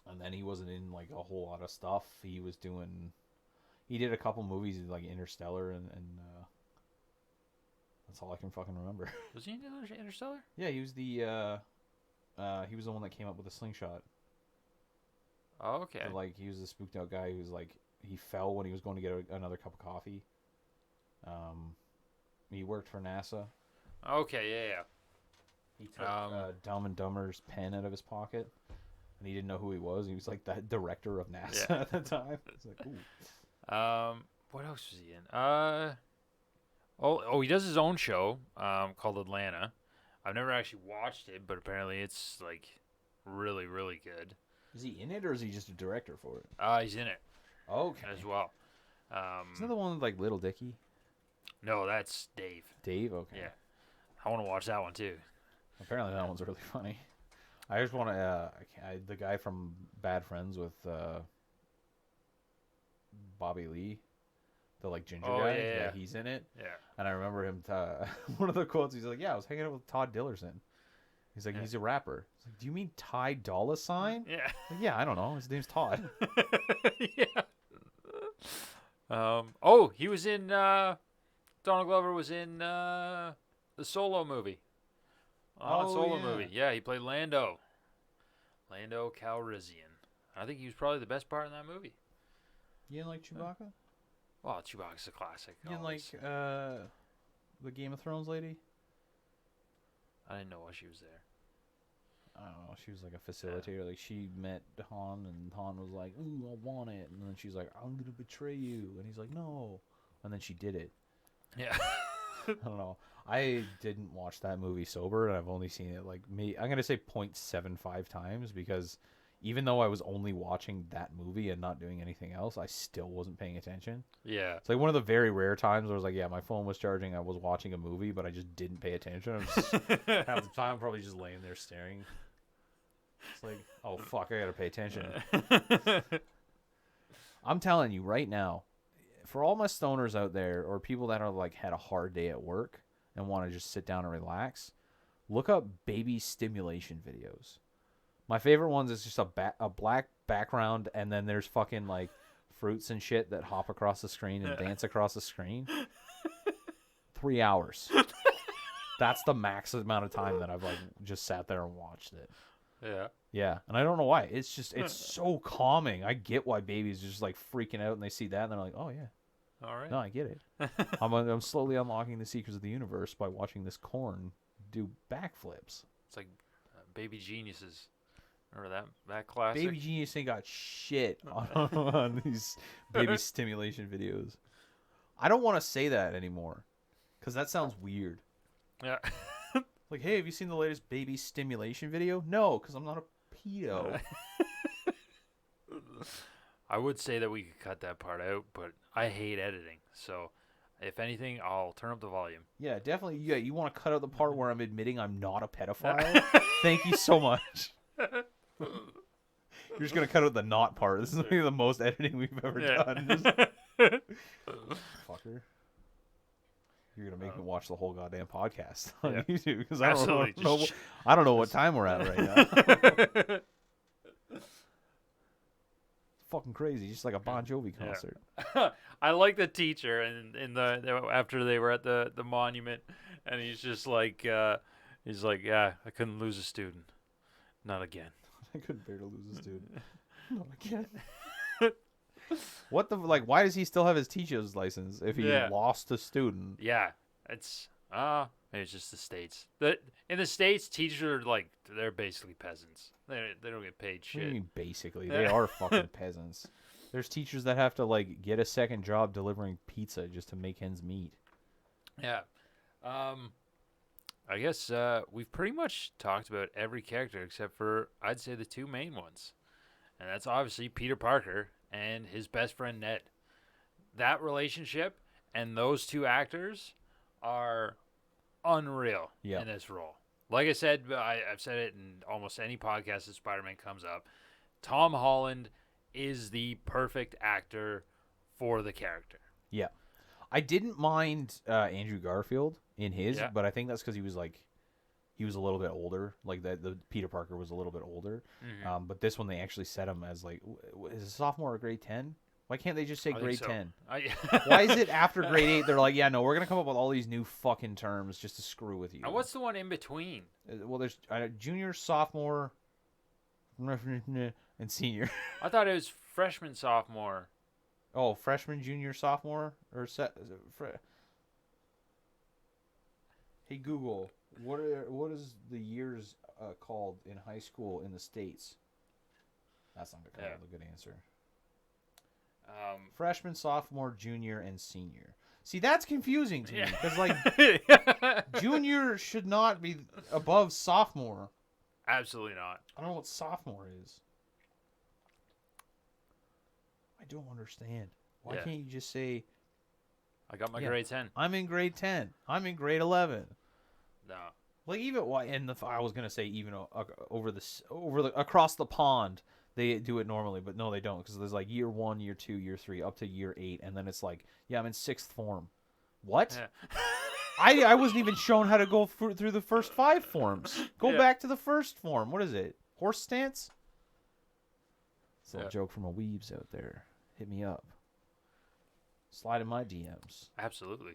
And then he wasn't in like a whole lot of stuff. He did a couple movies like Interstellar and that's all I can fucking remember. Was he in Interstellar? Yeah, he was the one that came up with the slingshot. Oh, okay. So, like, he was the spooked out guy who's like, he fell when he was going to get another cup of coffee. He worked for NASA. Okay, yeah. He took Dumb and Dumber's pen out of his pocket, and he didn't know who he was. He was like the director of NASA at the time. It's like, ooh. What else was he in? He does his own show, called Atlanta. I've never actually watched it, but apparently it's like really, really good. Is he in it, or is he just a director for it? He's in it. Okay. As well. Isn't that the one with like Little Dicky? No, that's Dave. Dave? Okay. Yeah. I want to watch that one too. Apparently that one's really funny. I just want to, the guy from Bad Friends with Bobby Lee, the like ginger guy, yeah, he's in it. Yeah. And I remember him, one of the quotes, he's like, yeah, I was hanging out with Todd Dillerson. He's like, he's a rapper. He's like, do you mean Ty Dolla Sign? Yeah. Like, yeah, I don't know. His name's Todd. Yeah. He was in, Donald Glover was in the Solo movie. Movie. Yeah, he played Lando. Lando Calrissian. I think he was probably the best part in that movie. You didn't like Chewbacca? Well, Chewbacca's a classic. You didn't like the Game of Thrones lady? I didn't know why she was there. I don't know. She was like a facilitator. Like she met Han, and Han was like, "Ooh, I want it," and then she's like, "I'm gonna betray you," and he's like, "No," and then she did it. Yeah. I don't know. I didn't watch that movie sober, and I've only seen it like I'm gonna say 0.75 times because even though I was only watching that movie and not doing anything else, I still wasn't paying attention. Yeah. It's like one of the very rare times where I was like, yeah, my phone was charging, I was watching a movie, but I just didn't pay attention. I'm just half the time probably just laying there staring. It's like, oh fuck, I gotta pay attention. I'm telling you right now, for all my stoners out there or people that are like had a hard day at work and want to just sit down and relax, look up baby stimulation videos. My favorite ones is just a black background, and then there's fucking like fruits and shit that hop across the screen and dance across the screen. 3 hours. That's the max amount of time that I've like just sat there and watched it. Yeah. Yeah, and I don't know why. It's so calming. I get why babies are just like freaking out and they see that and they're like, oh yeah. All right. No, I get it. I'm slowly unlocking the secrets of the universe by watching this corn do backflips. It's like Baby Geniuses. Remember that classic? Baby Genius ain't got shit on these baby stimulation videos. I don't want to say that anymore because that sounds weird. Yeah. Like, hey, have you seen the latest baby stimulation video? No, because I'm not a pedo. I would say that we could cut that part out, but I hate editing. So, if anything, I'll turn up the volume. Yeah, definitely. Yeah, you want to cut out the part where I'm admitting I'm not a pedophile? Thank you so much. You're just going to cut out the not part. This is maybe the most editing we've ever done. Fucker. You're going to make me watch the whole goddamn podcast on YouTube because I don't know what time we're at right now. Fucking crazy, just like a Bon Jovi concert. Yeah. I like the teacher and in the after they were at the monument, and he's just like yeah, I couldn't lose a student, not again. I couldn't bear to lose a student, not again. What the why does he still have his teacher's license if he lost a student? Yeah, it's maybe it's just the States. In the States, teachers are like they're basically peasants. They don't get paid shit. What do you mean basically? They are fucking peasants. There's teachers that have to like get a second job delivering pizza just to make ends meet. Yeah. I guess we've pretty much talked about every character except for I'd say the two main ones. And that's obviously Peter Parker and his best friend Ned. That relationship and those two actors are unreal in this role. Like I said, I've said it in almost any podcast that Spider-Man comes up. Tom Holland is the perfect actor for the character. Yeah. I didn't mind Andrew Garfield in his, but I think that's because he was a little bit older. Like the Peter Parker was a little bit older. Mm-hmm. But this one they actually set him as like, is a sophomore or grade 10? Why can't they just say grade 10? Why is it after grade 8 they're like, yeah, no, we're going to come up with all these new fucking terms just to screw with you. And what's the one in between? Well, there's junior, sophomore, and senior. I thought it was freshman, sophomore. Oh, freshman, junior, sophomore? Hey, Google, what is the years called in high school in the States? That's not a good answer. Freshman, sophomore, junior, and senior. See, that's confusing to me because like junior should not be above sophomore. Absolutely not. I don't know what sophomore is. I don't understand. Why can't you just say I got my grade 10. I'm in grade 10. I'm in grade 11. No. Like even I was gonna say even across the pond they do it normally, but no, they don't because there's like year 1, year 2, year 3, up to year 8, and then it's like, I'm in 6th form. What? Yeah. I wasn't even shown how to go through the first 5 forms. Go back to the first form. What is it? Horse stance? It's a little joke from a weebs out there. Hit me up. Slide in my DMs. Absolutely.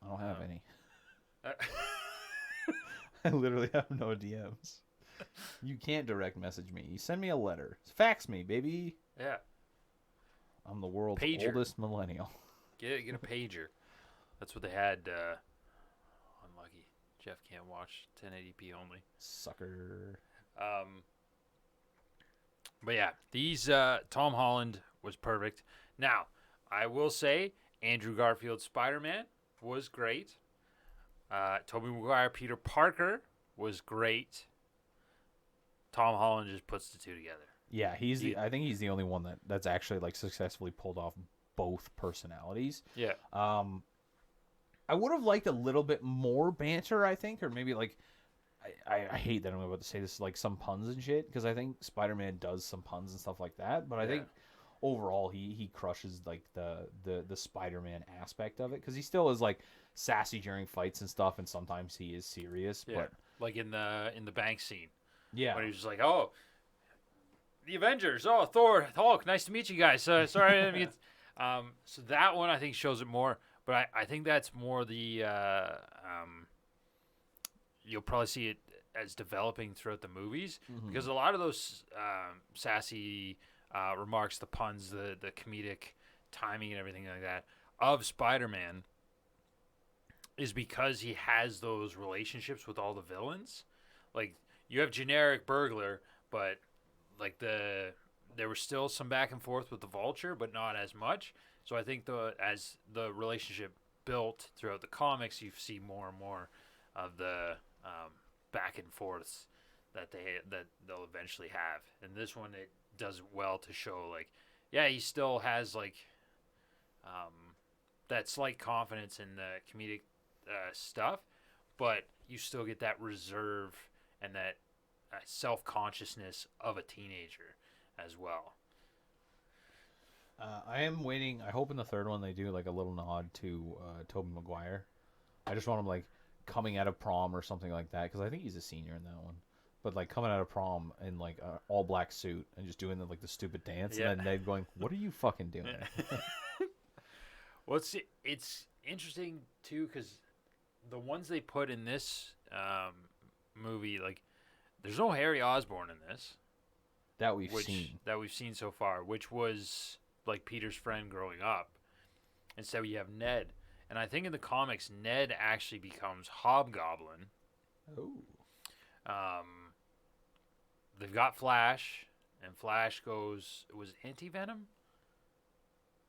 I don't have any. I literally have no DMs. You can't direct message me. You send me a letter. Fax me, baby. Yeah. I'm the world's oldest millennial. Get a pager. That's what they had. Unlucky. Jeff can't watch 1080p only. Sucker. But yeah, these Tom Holland was perfect. Now, I will say Andrew Garfield's Spider-Man was great. Tobey Maguire Peter Parker was great. Tom Holland just puts the two together. Yeah, I think he's the only one that's actually like successfully pulled off both personalities. Yeah. I would have liked a little bit more banter, I think, or maybe like I hate that I'm about to say this, like some puns and shit, because I think Spider-Man does some puns and stuff like that, but I think overall he crushes like the Spider-Man aspect of it, because he still is like sassy during fights and stuff, and sometimes he is serious. Yeah. But Like in the bank scene. yeah, When he was just like, oh, the Avengers, oh, Thor, Hulk, nice to meet you guys. Sorry, I didn't meet. So that one I think shows it more, but I think that's more the you'll probably see it as developing throughout the movies, because a lot of those sassy remarks, the puns, the comedic timing and everything like that of Spider-Man is because he has those relationships with all the villains. Like, you have generic burglar, but like there was still some back and forth with the Vulture, but not as much. So I think as the relationship built throughout the comics, you see more and more of the back and forths that they'll eventually have. And this one, it does well to show, like, yeah, he still has like that slight confidence in the comedic stuff, but you still get that reserve and that self-consciousness of a teenager as well. I am waiting. I hope in the third one they do like a little nod to Tobey Maguire. I just want him like coming out of prom or something like that, because I think he's a senior in that one. But like coming out of prom in like an all black suit and just doing the stupid dance, and then Ned going, "What are you fucking doing?" Well, it's interesting too, because the ones they put in this movie, like, there's no Harry Osborn in this that we've seen so far, which was like Peter's friend growing up. Instead, you have Ned, and I think in the comics, Ned actually becomes Hobgoblin. Oh. They've got Flash, and Flash was Anti-Venom?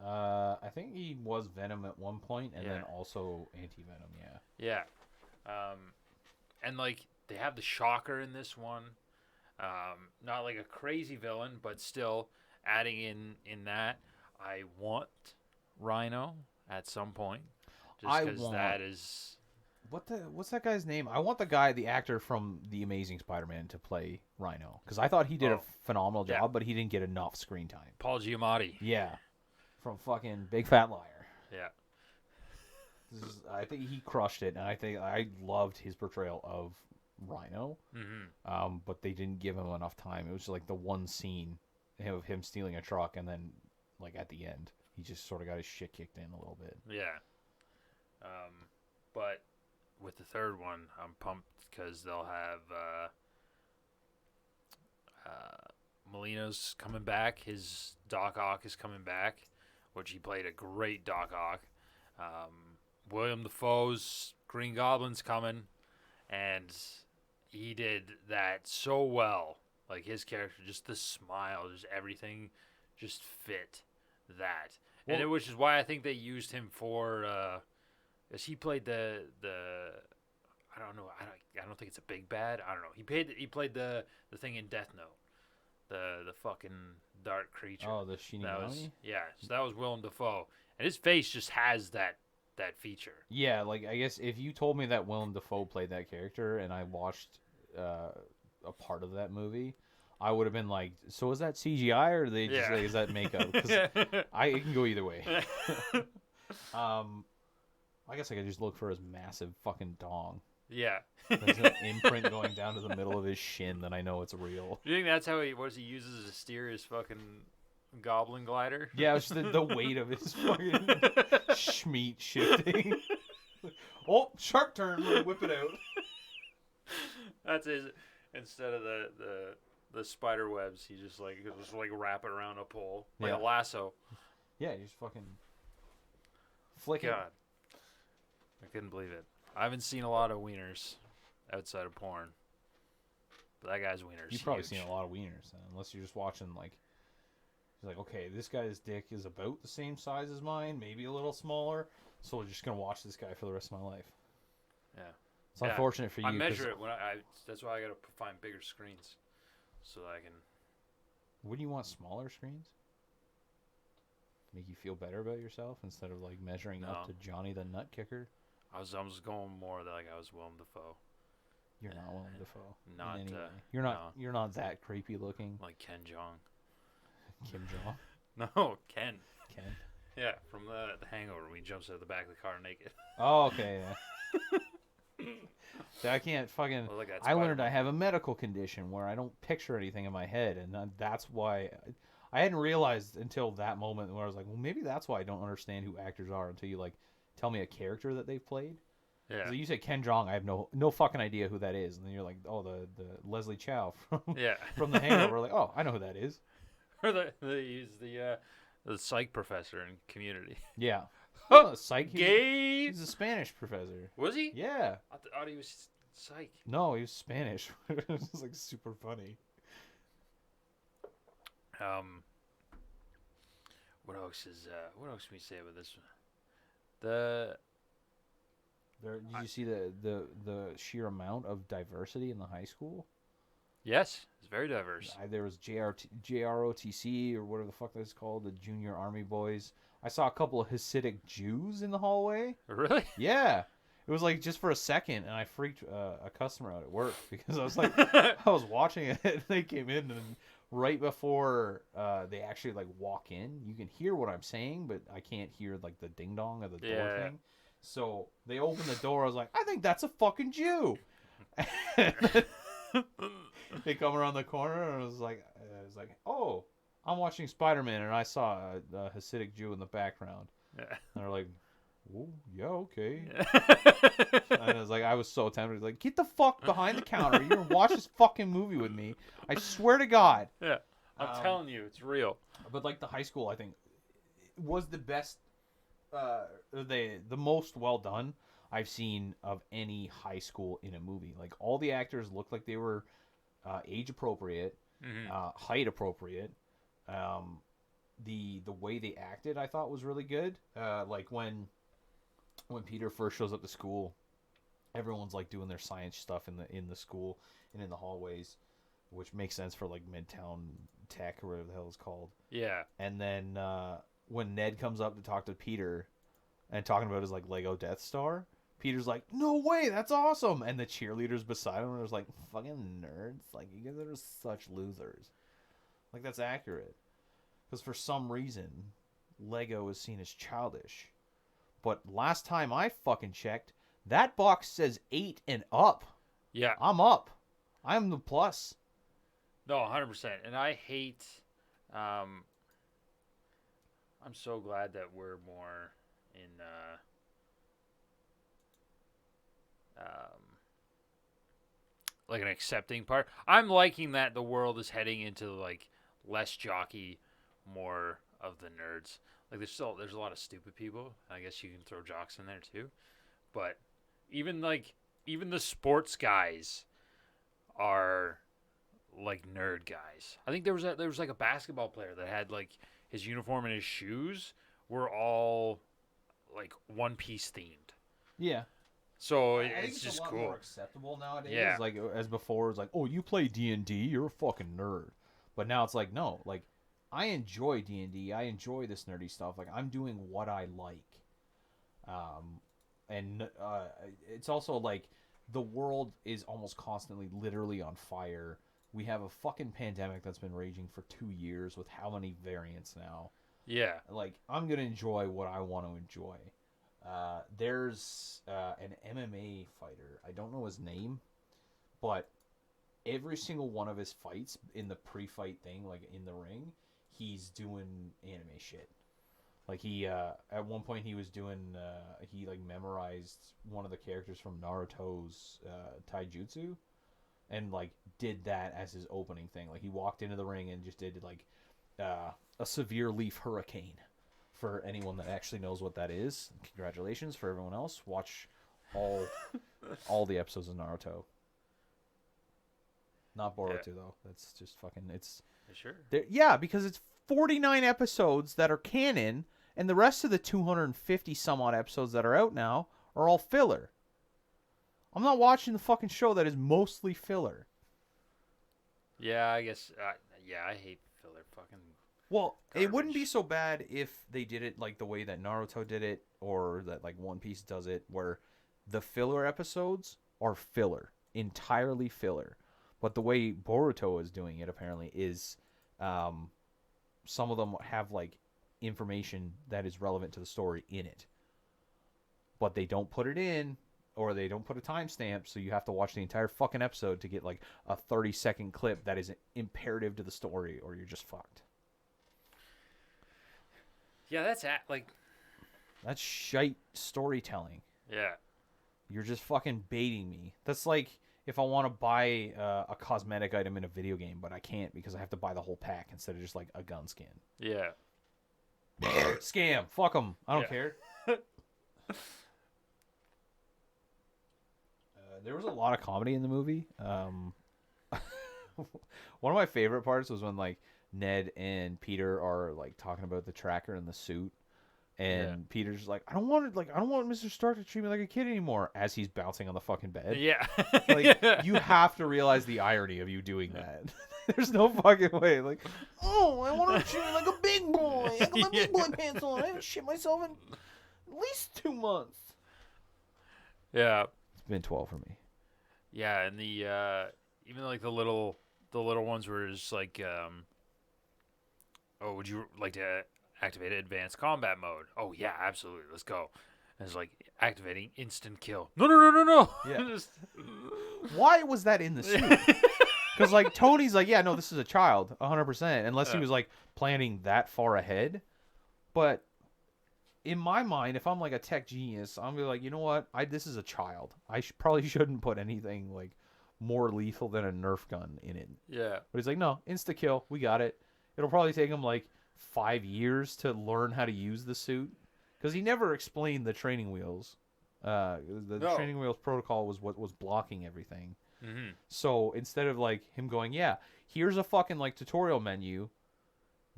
I think he was Venom at one point, and then also Anti-Venom, Yeah. And like, they have the Shocker in this one. Not like a crazy villain, but still adding in that. I want Rhino at some point, just because that is... What's that guy's name? I want the actor from The Amazing Spider-Man to play Rhino, because I thought he did a phenomenal job, but he didn't get enough screen time. Paul Giamatti. Yeah, from fucking Big Fat Liar. Yeah. I think he crushed it, and I think I loved his portrayal of Rhino. Mm-hmm. But they didn't give him enough time. It was like the one scene of him stealing a truck, and then like at the end, he just sort of got his shit kicked in a little bit. Yeah. But with the third one, I'm pumped because they'll have Molina's coming back. His Doc Ock is coming back, which he played a great Doc Ock. William Dafoe's Green Goblin's coming, and he did that so well. Like, his character, just the smile, just everything just fit that. Well, and which is why I think they used him for... As he played the I don't know, I don't think it's a big bad. I don't know. He played the thing in Death Note, the fucking dark creature. Oh, the Shinigami. So that was Willem Dafoe, and his face just has that feature. Yeah, like, I guess if you told me that Willem Dafoe played that character and I watched a part of that movie, I would have been like, so is that CGI or they just like, is that makeup? Because it can go either way. I guess I could just look for his massive fucking dong. Yeah. There's an imprint going down to the middle of his shin that I know it's real. Do you think that's how he uses to steer his fucking goblin glider? Yeah, it's the weight of his fucking schmeat shifting. Oh, sharp turn, let me whip it out. That's his, instead of the spider webs, he just wrap it around a pole. Like a lasso. Yeah, you just fucking flick it. God. I couldn't believe it. I haven't seen a lot of wieners outside of porn. But that guy's wiener's You've probably huge. seen a lot of wieners, then, unless you're just watching, like, he's like, okay, this guy's dick is about the same size as mine, maybe a little smaller, so we're just going to watch this guy for the rest of my life. Yeah. It's unfortunate for you. I measure it when that's why I got to find bigger screens. so that I can. Wouldn't you want smaller screens? Make you feel better about yourself instead of like measuring up No. to Johnny the Nut Kicker. I was going more like I was Willem Dafoe, You're not Willem Dafoe. not in any way. no, You're not that creepy looking. like Ken Jeong. Kim Jong. No, Ken. Ken. Yeah, from the Hangover when he jumps out of the back of the car naked. Oh, okay. Yeah. So I can't fucking. Well, look at I learned Spider-Man. I have a medical condition where I don't picture anything in my head, and that's why I hadn't realized until that moment where I was like, well, maybe that's why I don't understand who actors are until you like tell me a character that they've played. Yeah. So you say Ken Jeong, I have no fucking idea who that is, and then you're like, oh, the Leslie Chow from Yeah. from The Hangover. Like, oh, I know who that is. Or he's the psych professor in Community. Yeah. Oh, Psych. Gay. He's a Spanish professor. Was he? Yeah. I thought he was psych. No, he was Spanish. It was like super funny. What else is what else can we say about this one? The Did you see the sheer amount of diversity in the high school? Yes, it's very diverse. There was JROTC or whatever the fuck that's called, the Junior Army Boys. I saw a couple of Hasidic Jews in the hallway. Really? Yeah. It was like just for a second, and I freaked a customer out at work because I was like, I was watching it, and they came in, and right before they actually like walk in, you can hear what I'm saying, but I can't hear like the ding dong of the door Yeah. thing. So they opened the door. I was like, I think that's a fucking Jew. They come around the corner, and I was like, oh, I'm watching Spider-Man, and I saw a Hasidic Jew in the background. Yeah. And they're like, oh, yeah, okay. And I was like, I was so tempted. Like, get the fuck behind the counter. You're gonna watch this fucking movie with me. I swear to God. Yeah. I'm telling you, it's real. But like the high school, I think, was the best, the most well done I've seen of any high school in a movie. Like all the actors looked like they were age appropriate, height appropriate. The way they acted, I thought was really good. Like when Peter first shows up to school, everyone's like doing their science stuff in the school and in the hallways, which makes sense for like Midtown Tech or whatever the hell it's called. Yeah. And then when Ned comes up to talk to Peter and talking about his like Lego Death Star, Peter's like, no way, that's awesome. And the cheerleaders beside him are just like, fucking nerds. Like, you guys are such losers. Like, that's accurate. Because for some reason, Lego is seen as childish. But last time I fucking checked, that box says 8 and up. Yeah. I'm up. I'm the plus. No, 100%. And I hate. I'm so glad that we're more in. Like an accepting part. I'm liking that the world is heading into like less jockey, more of the nerds. Like there's a lot of stupid people. I guess you can throw jocks in there too, but even the sports guys are like nerd guys. I think there was like a basketball player that had like his uniform and his shoes were all like One Piece themed. Yeah. So I think it's just a lot cool. more acceptable nowadays. Yeah. Like as before, it's like, oh, you play D&D, you're a fucking nerd. But now it's like, no, like I enjoy D&D. I enjoy this nerdy stuff. Like I'm doing what I like. And it's also like the world is almost constantly, literally on fire. We have a fucking pandemic that's been raging for 2 years with how many variants now. Yeah. Like I'm gonna enjoy what I want to enjoy. There's an MMA fighter. I don't know his name, but every single one of his fights in the pre-fight thing, like in the ring, he's doing anime shit. Like he, at one point he was doing, he like memorized one of the characters from Naruto's taijutsu, and like did that as his opening thing. Like he walked into the ring and just did like a severe leaf hurricane. For anyone that actually knows what that is, congratulations. For everyone else, watch all the episodes of Naruto. Not Boruto though. That's just fucking. It's Sure. yeah, because it's 49 episodes that are canon, and the rest of the 250 some odd episodes that are out now are all filler. I'm not watching the fucking show that is mostly filler. Yeah, I guess. Yeah, I hate filler. Fucking Well, it wouldn't be garbage. so bad if they did it like the way that Naruto did it, or that like One Piece does it, where the filler episodes are filler, entirely filler. But the way Boruto is doing it apparently is, um, some of them have like information that is relevant to the story in it, but they don't put it in, or they don't put a timestamp, so you have to watch the entire fucking episode to get like a 30-second clip that is imperative to the story, or you're just fucked. Yeah, that's like. That's shite storytelling. Yeah. You're just fucking baiting me. That's like if I want to buy a cosmetic item in a video game, but I can't because I have to buy the whole pack instead of just like a gun skin. Yeah. Scam. Fuck them. I don't Yeah. care. There was a lot of comedy in the movie. One of my favorite parts was when like Ned and Peter are like talking about the tracker and the suit, and Yeah. Peter's like, I don't want Mr. Stark to treat me like a kid anymore, as he's bouncing on the fucking bed. Yeah. Like, you have to realize the irony of you doing that. There's no fucking way. Like, oh, I want to treat me like a big boy. I got my big boy pants on. I haven't shit myself in at least 2 months. Yeah. It's been 12 for me. Yeah, and the even like the little ones were just like oh, would you like to activate advanced combat mode? Oh yeah, absolutely. Let's go. And it's like activating instant kill. No, no, no, no, no. Yeah. Just- Why was that in the suit? Because, like, Tony's like, yeah, no, this is a child, 100%, unless he was, like, planning that far ahead. But in my mind, if I'm, like, a tech genius, I'm gonna be like, you know what? This is a child. I probably shouldn't put anything, like, more lethal than a Nerf gun in it. yeah. But he's like, no, insta-kill. We got it. It'll probably take him, like, 5 years to learn how to use the suit. Because he never explained the training wheels. The No. training wheels protocol was what was blocking everything. Mm-hmm. So instead of like him going, yeah, here's a fucking like tutorial menu,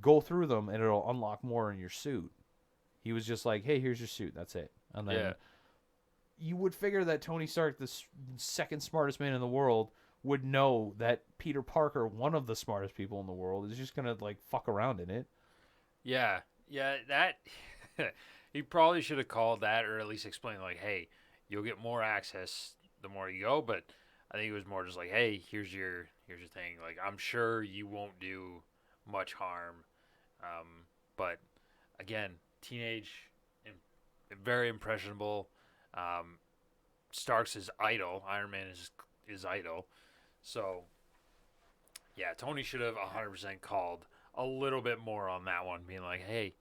go through them and it'll unlock more in your suit. He was just like, hey, here's your suit. That's it. And then Yeah. you would figure that Tony Stark, the second smartest man in the world, would know that Peter Parker, one of the smartest people in the world, is just gonna like fuck around in it. Yeah. Yeah. That he probably should have called that, or at least explained like, hey, you'll get more access the more you go. But I think it was more just like, hey, here's your thing. Like, I'm sure you won't do much harm. But again, teenage, very impressionable. Um, Stark's his idol. Iron Man is his idol. So yeah, Tony should have 100% called a little bit more on that one, being like, hey,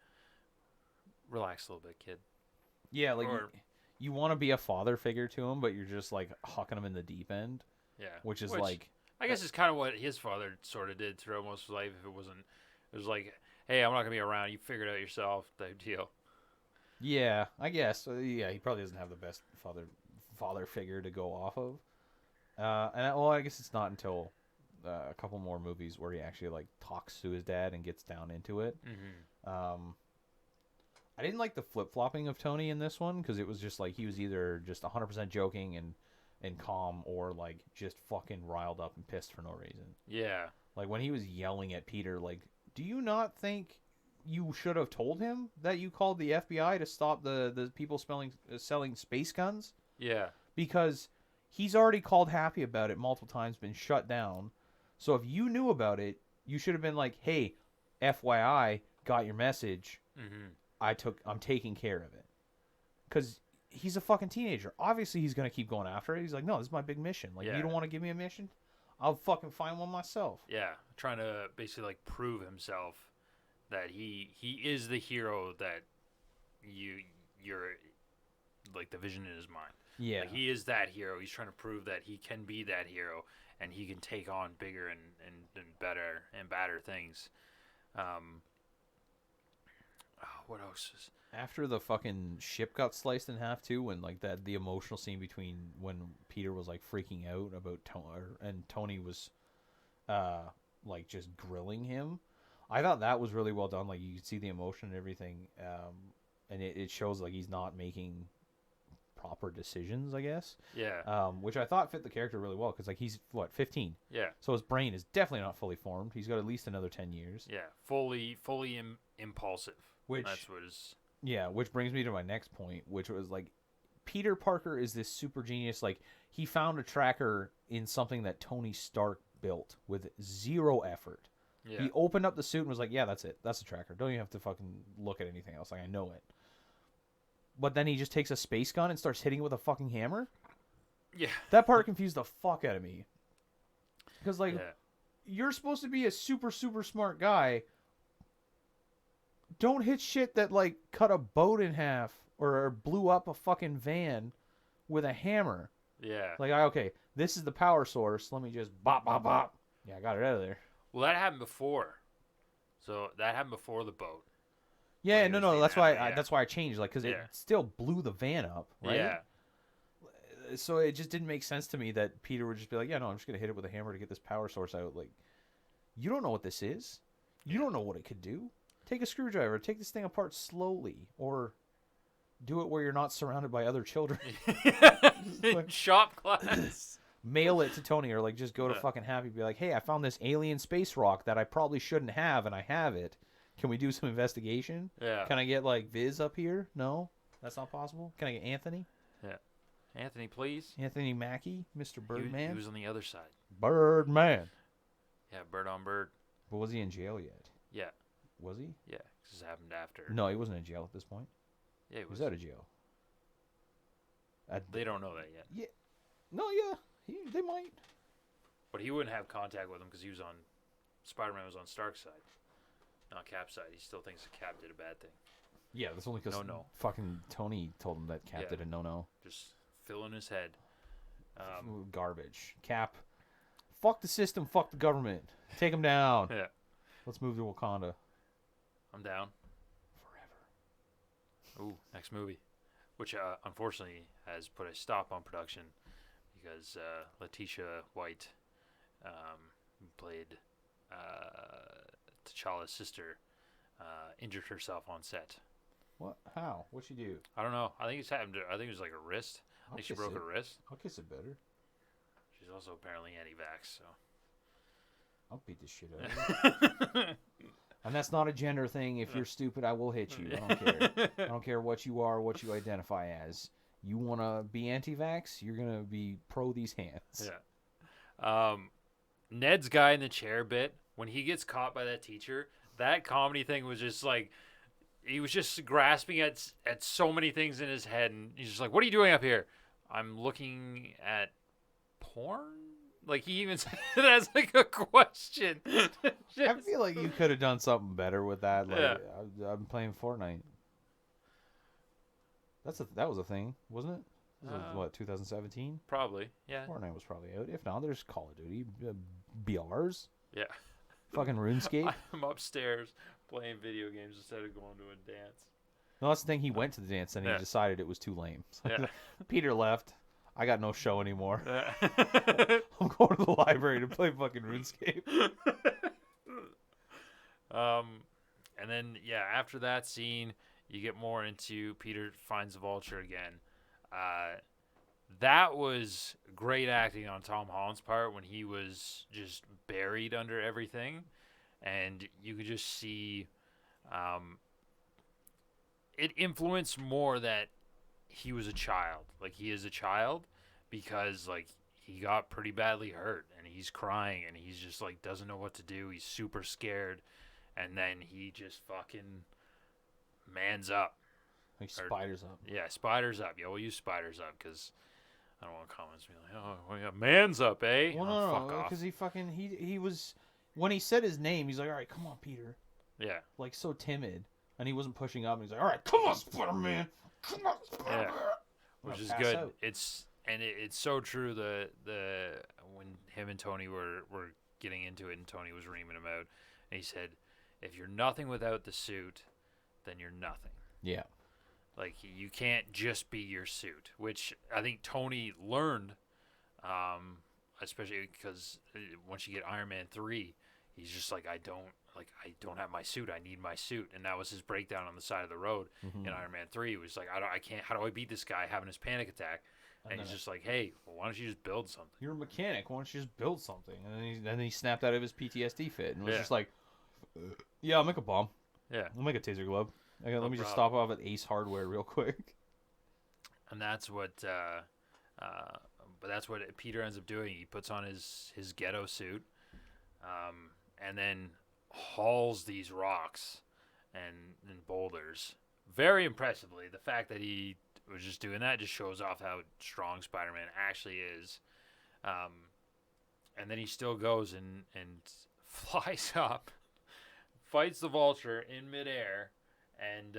relax a little bit, kid. Yeah, like Or- you want to be a father figure to him, but you're just like hucking him in the deep end, Yeah. which is like, I guess it's kind of what his father sort of did throughout most of his life. If it wasn't, it was like, hey, I'm not gonna be around. You figure it out yourself. Type deal. yeah, I guess. Yeah, he probably doesn't have the best father figure to go off of. Well, I guess it's not until a couple more movies where he actually like talks to his dad and gets down into it. Mm-hmm. I didn't like the flip flopping of Tony in this one because it was just like he was either just 100% joking and calm, or like just fucking riled up and pissed for no reason. Yeah. Like when he was yelling at Peter, like, do you not think you should have told him that you called the FBI to stop the people selling space guns? Yeah. Because he's already called Happy about it multiple times, been shut down. So if you knew about it, you should have been like, hey, FYI, got your message. Mm-hmm. I'm taking care of it. Because he's a fucking teenager. Obviously, he's going to keep going after it. He's like, no, this is my big mission. Like, Yeah. you don't want to give me a mission? I'll fucking find one myself. Yeah. Trying to basically like prove himself that he is the hero that you're like the vision in his mind. Yeah. Like, he is that hero. He's trying to prove that he can be that hero and he can take on bigger and better and badder things. What else is? After the fucking ship got sliced in half too, when like the emotional scene between when Peter was like freaking out about and Tony was like just grilling him, I thought that was really well done. Like you could see the emotion and everything, and it shows like he's not making proper decisions, I guess. Yeah. Which I thought fit the character really well because like he's what 15, Yeah. so his brain is definitely not fully formed. He's got at least another 10 years. Yeah. Fully impulsive. Which That's what is. yeah, which brings me to my next point, which was like Peter Parker is this super genius. Like he found a tracker in something that Tony Stark built with zero effort. Yeah. He opened up the suit and was like, "Yeah, that's it. That's a tracker. Don't even have to fucking look at anything else. Like I know it." But then he just takes a space gun and starts hitting it with a fucking hammer. Yeah. That part confused the fuck out of me. Because like, Yeah. you're supposed to be a super smart guy. Don't hit shit that like cut a boat in half or blew up a fucking van with a hammer. Yeah. Like, okay, this is the power source. Let me just bop bop bop. Yeah, I got it out of there. Well, that happened before. So that happened before the boat. Yeah, he was no. being That's why. hammered, yeah. That's why I changed. Like, because it Yeah. still blew the van up, right? Yeah. So it just didn't make sense to me that Peter would just be like, "Yeah, no, I'm just gonna hit it with a hammer to get this power source out." Like, you don't know what this is. You don't know what it could do. Take a screwdriver. Take this thing apart slowly, or do it where you're not surrounded by other children. In shop class. Mail it to Tony, or like just go to Yeah. fucking Happy. Be like, "Hey, I found this alien space rock that I probably shouldn't have, and I have it. Can we do some investigation? Yeah. Can I get like Viz up here? No, that's not possible. Can I get Anthony? Anthony, please. Anthony Mackie, Mr. He Birdman. was on the other side. Birdman. Yeah, bird on bird. But was he in jail yet? Yeah. Was he? Yeah. This happened after. No, he wasn't in jail at this point. Yeah, he He was was. out of jail. They don't know that yet. No, yeah, they might. But he wouldn't have contact with him because he was on. Spider-Man was on Stark's side, not Cap's side. He still thinks that Cap did a bad thing. Yeah, that's only because No. fucking Tony told him that Cap Yeah. did a no. Just filling his head. Garbage. Cap. Fuck the system. Fuck the government. Take him down. Yeah. Let's move to Wakanda. I'm down. Forever. Ooh, next movie, which unfortunately has put a stop on production because Letitia White, who played T'Challa's sister, injured herself on set. What? How? What'd she do? I don't know. I think it's happened. I think it was like a wrist. I think she broke her wrist. I'll kiss it better. She's also apparently anti-vax. So. I'll beat the shit out of you. And that's not a gender thing. If you're stupid, I will hit you. I don't care. I don't care what you are, what you identify as. You want to be anti-vax, you're going to be pro these hands. Yeah. Ned's guy in the chair bit, when he gets caught by that teacher, that comedy thing was just like, he was just grasping at so many things in his head, and he's just like, "What are you doing up here?" "I'm looking at porn." Like he even said it as like a question. I feel like you could have done something better with that. Like, Yeah. I'm playing Fortnite. That was a thing, wasn't it? This was, what, 2017? Probably, yeah. Fortnite was probably out. If not, there's Call of Duty, BRs, Yeah. fucking RuneScape. I'm upstairs playing video games instead of going to a dance. No, that's the thing. He went to the dance and Yeah. he decided it was too lame. So Yeah. Peter left. I got no show anymore. Yeah. I'm going to the library to play fucking RuneScape. And then after that scene, you get more into Peter finds the Vulture again. That was great acting on Tom Holland's part when he was just buried under everything, and you could just see it influenced more that he was a child. Like, he is a child because, like, he got pretty badly hurt and he's crying and he's just, like, doesn't know what to do. He's super scared. And then he just fucking mans up. Like spiders up. Yeah, spiders up. Yeah, we'll use spiders up because I don't want comments to be like, "Oh, well, yeah, man's up, eh?" Well, Oh, no, fuck off. because he was, when he said his name, he's like, all right, come on, Peter. Yeah, Like, so timid. And he wasn't pushing up. And he's like, all right, come on, Spider-Man. Come on, Spider-Man. which gonna is pass good. out. It's so true. The when him and Tony were getting into it, and Tony was reaming him out, and he said, "If you're nothing without the suit, then you're nothing. Yeah. Like, you can't just be your suit," which I think Tony learned, especially because once you get Iron Man 3, he's just like, I don't have my suit. I need my suit. And that was his breakdown on the side of the road in Iron Man 3. He was like, I can't. How do I beat this guy having his panic attack? And he's just like, hey, well, why don't you just build something? You're a mechanic. Why don't you just build something? And then he snapped out of his PTSD fit and was just like, yeah, I'll make a bomb. Yeah. I'll make a taser glove. Okay, let me just problem. stop off at Ace Hardware real quick. And that's what, but that's what Peter ends up doing. He puts on his ghetto suit, and then hauls these rocks and boulders very impressively. The fact that he was just doing that just shows off how strong Spider-Man actually is. And then he still goes and flies up, fights the Vulture in midair, and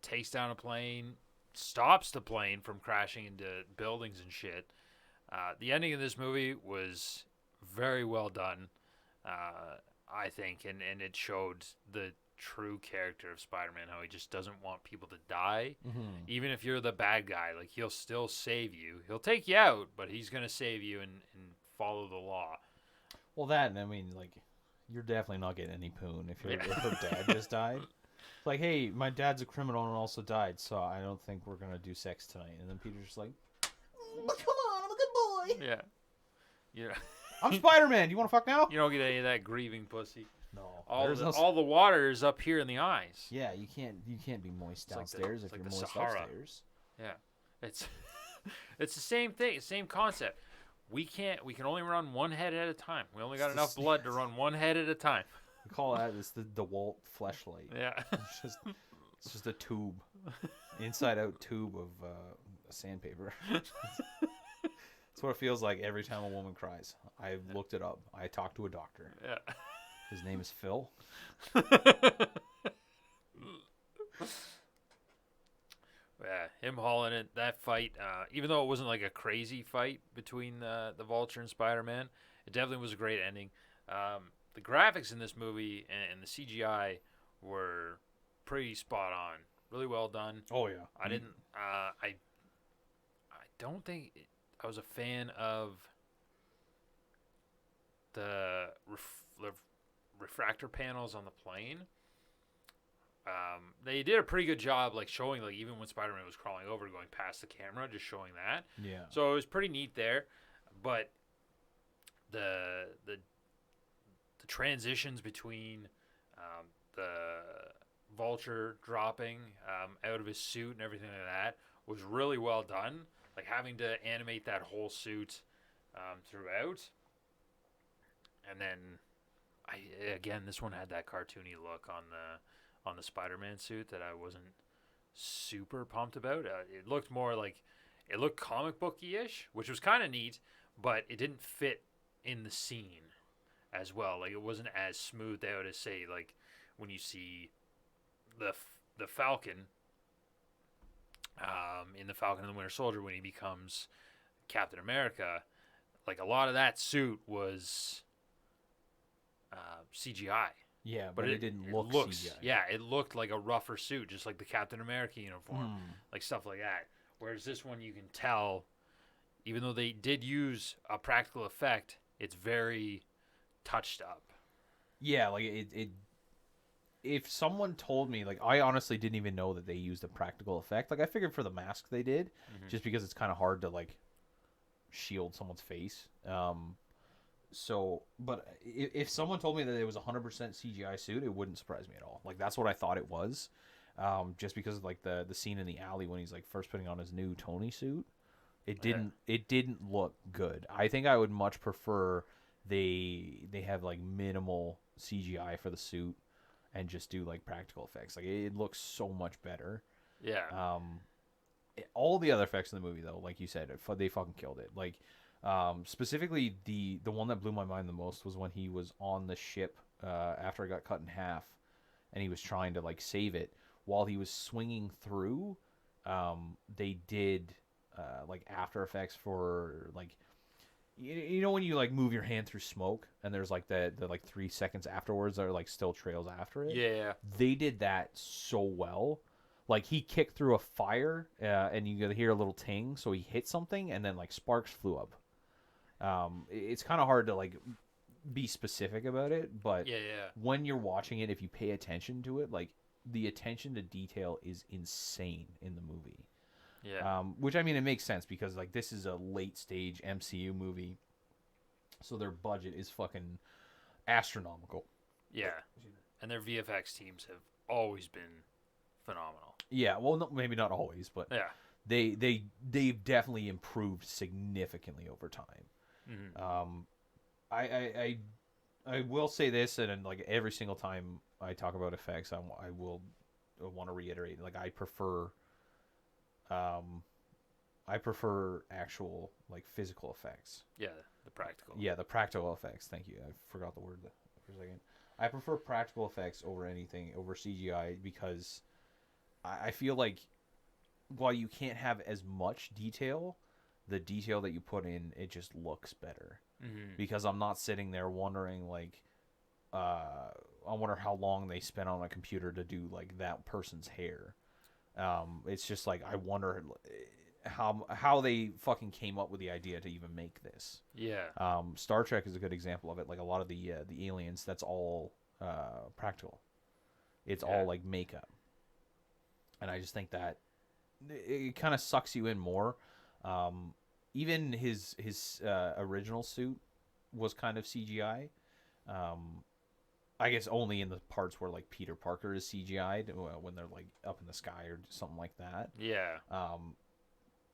takes down a plane, stops the plane from crashing into buildings and shit. The ending of this movie was very well done, I think, and it showed the true character of Spider-Man, how he just doesn't want people to die. Even if you're the bad guy, like, he'll still save you. He'll take you out, but he's going to save you and follow the law. Well, that, and I mean, like, you're definitely not getting any poon if your dad just died. It's like, hey, my dad's a criminal and also died, so I don't think we're going to do sex tonight. And then Peter's just like, but come on, I'm a good boy. Yeah. Yeah. I'm Spider-Man. You want to fuck now? You don't get any of that grieving pussy. No. All the water is up here in the eyes. Yeah, you can't be moist downstairs if you're moist Sahara. upstairs. Yeah. It's it's the same thing, same concept. We can only run one head at a time. We only got enough blood to run one head at a time. We call that the DeWalt fleshlight. Yeah. It's just a tube. Inside out tube of sandpaper. That's what it feels like every time a woman cries. I looked it up. I talked to a doctor. Yeah. His name is Phil. Yeah, him hauling it, that fight, even though it wasn't like a crazy fight between the Vulture and Spider-Man, it definitely was a great ending. The graphics in this movie and the CGI were pretty spot on. Really well done. Oh, yeah. I didn't, I don't think I was a fan of the refractor panels on the plane. They did a pretty good job, like, showing, like, even when Spider-Man was crawling over, going past the camera, just showing that. Yeah. So it was pretty neat there, but the transitions between the Vulture dropping out of his suit and everything like that was really well done. Like, having to animate that whole suit throughout, and then this one had that cartoony look on the Spider-Man suit that I wasn't super pumped about. It looked more like, it looked comic booky-ish, which was kind of neat, but it didn't fit in the scene as well. Like, it wasn't as smoothed out as, say, like, when you see the Falcon in the Falcon and the Winter Soldier, when he becomes Captain America. Like, a lot of that suit was CGI. Yeah, but it didn't look CGI. Yeah, it looked like a rougher suit, just like the Captain America uniform, like stuff like that. Whereas this one, you can tell, even though they did use a practical effect, it's very touched up. Yeah, like it if someone told me, like, I honestly didn't even know that they used a practical effect. Like, I figured for the mask they did, just because it's kind of hard to, like, shield someone's face. So, but if someone told me that it was 100% CGI suit, it wouldn't surprise me at all. Like, that's what I thought it was. Just because of, like, the scene in the alley when he's, like, first putting on his new Tony suit. It didn't look good. I think I would much prefer they have, like, minimal CGI for the suit and just do, like, practical effects. Like, it looks so much better. Yeah. All the other effects in the movie, though, like you said, they fucking killed it. Like, specifically the one that blew my mind the most was when he was on the ship after it got cut in half, and he was trying to, like, save it. While he was swinging through, they did like, After Effects for, like, you know when you, like, move your hand through smoke and there's, like, the like 3 seconds afterwards that are, like, still trails after it. Yeah. They did that so well. Like, he kicked through a fire, and you could hear a little ting, so he hit something, and then, like, sparks flew up. It's kind of hard to, like, be specific about it, but Yeah, yeah. when you're watching it, if you pay attention to it, like the attention to detail is insane in the movie. Yeah. Which I mean, it makes sense because like this is a late stage MCU movie, so their budget is fucking astronomical. Yeah. And their VFX teams have always been phenomenal. Yeah, well, no, maybe not always, but Yeah. they've definitely improved significantly over time. Mm-hmm. I will say this, and then, like every single time I talk about effects, I want to reiterate, like I prefer actual like physical effects. Yeah, the practical. Yeah, the practical effects. Thank you. I forgot the word for a second. I prefer practical effects over anything over CGI because I feel like while you can't have as much detail, the detail that you put in, it just looks better. Mm-hmm. Because I'm not sitting there wondering like I wonder how long they spent on a computer to do like that person's hair. It's just like I wonder how they fucking came up with the idea to even make this. Yeah. Star Trek is a good example of it. Like a lot of the aliens, that's all practical. It's all like makeup, and I just think that it kind of sucks you in more. Even his original suit was kind of CGI. I guess only in the parts where like Peter Parker is CGI'd when they're like up in the sky or something like that. Yeah.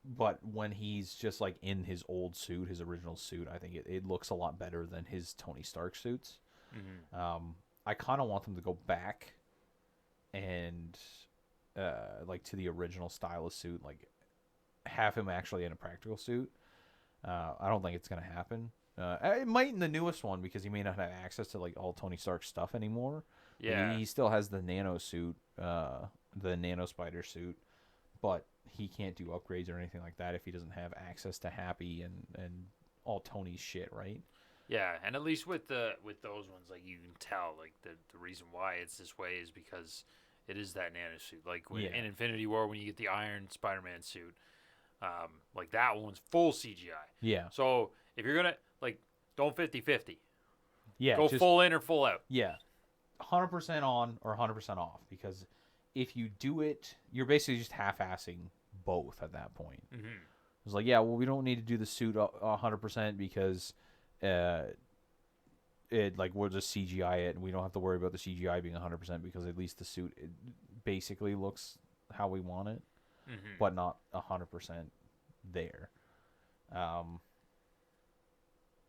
But when he's just like in his old suit, his original suit, I think it looks a lot better than his Tony Stark suits. Mm-hmm. I kind of want them to go back and like to the original style of suit, like have him actually in a practical suit. I don't think it's gonna happen. It might in the newest one because he may not have access to like all Tony Stark's stuff anymore. Yeah. He still has the nano suit, the nano spider suit, but he can't do upgrades or anything like that if he doesn't have access to Happy and all Tony's shit, right? Yeah, and at least with those ones, like you can tell, like the reason why it's this way is because it is that nano suit. Like in Infinity War, when you get the Iron Spider-Man suit, like that one's full CGI. Yeah. So if you're gonna like, don't 50-50. Yeah. Go full in or full out. Yeah. 100% on or 100% off, because if you do it, you're basically just half-assing both at that point. Mm-hmm. It's like, yeah, well, we don't need to do the suit 100% because it like we'll just CGI it, and we don't have to worry about the CGI being 100% because at least the suit basically looks how we want it, but not 100% there.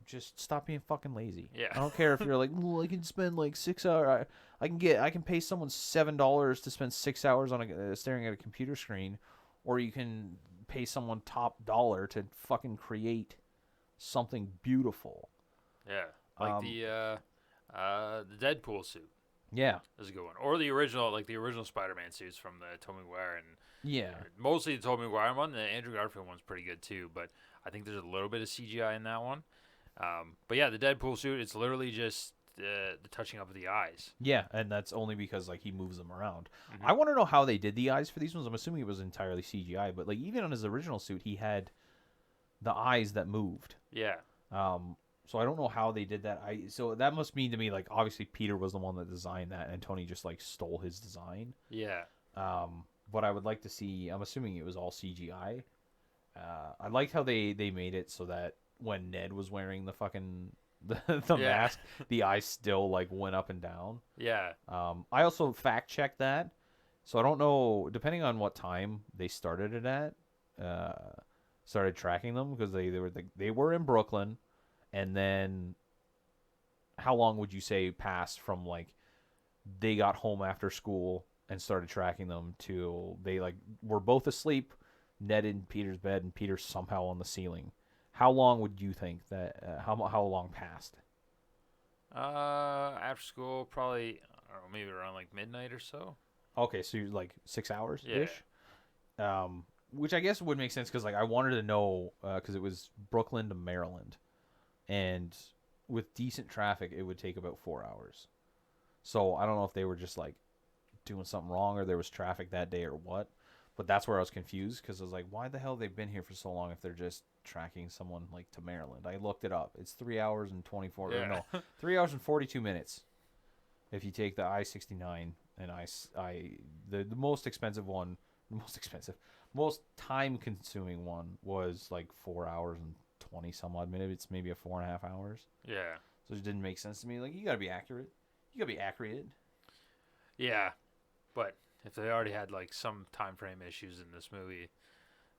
Just stop being fucking lazy. Yeah. I don't care if you're like, well, I can spend like 6 hours. I can pay someone $7 to spend 6 hours on staring at a computer screen, or you can pay someone top dollar to fucking create something beautiful. Yeah, like the Deadpool suit. Yeah, is a good one, or the original Spider-Man suits from the Tobey Maguire and mostly the Tobey Maguire one. The Andrew Garfield one's pretty good too, but I think there's a little bit of CGI in that one. But yeah, the Deadpool suit, it's literally just the touching up of the eyes. Yeah, and that's only because like he moves them around. I want to know how they did the eyes for these ones. I'm assuming it was entirely CGI, but like even on his original suit, he had the eyes that moved. Yeah. So I don't know how they did that. So that must mean to me like obviously Peter was the one that designed that, and Tony just like stole his design. Yeah. But I would like to see. I'm assuming it was all CGI. I liked how they made it so that when Ned was wearing the fucking the mask, the eyes still like went up and down. Yeah. I also fact checked that, so I don't know. Depending on what time they started it at, started tracking them because they were in Brooklyn, and then how long would you say passed from like they got home after school and started tracking them to they like were both asleep, Ned in Peter's bed and Peter somehow on the ceiling? How long would you think that? How long passed? After school, probably I don't know, maybe around like midnight or so. Okay, so you're like 6 hours Yeah. ish. Which I guess would make sense because like I wanted to know because it was Brooklyn to Maryland, and with decent traffic, it would take about 4 hours. So I don't know if they were just like doing something wrong or there was traffic that day or what. But that's where I was confused because I was like, why the hell they've been here for so long if they're just tracking someone like to Maryland? I looked it up. It's 3 hours and 24. Yeah. No, 3 hours and 42 minutes. If you take the I-69 and the most expensive one, most time-consuming one was like 4 hours and 20 some odd minutes. It's maybe a 4.5 hours. Yeah. So it didn't make sense to me. Like, you gotta be accurate. You gotta be accurate. Yeah. But if they already had like some time frame issues in this movie,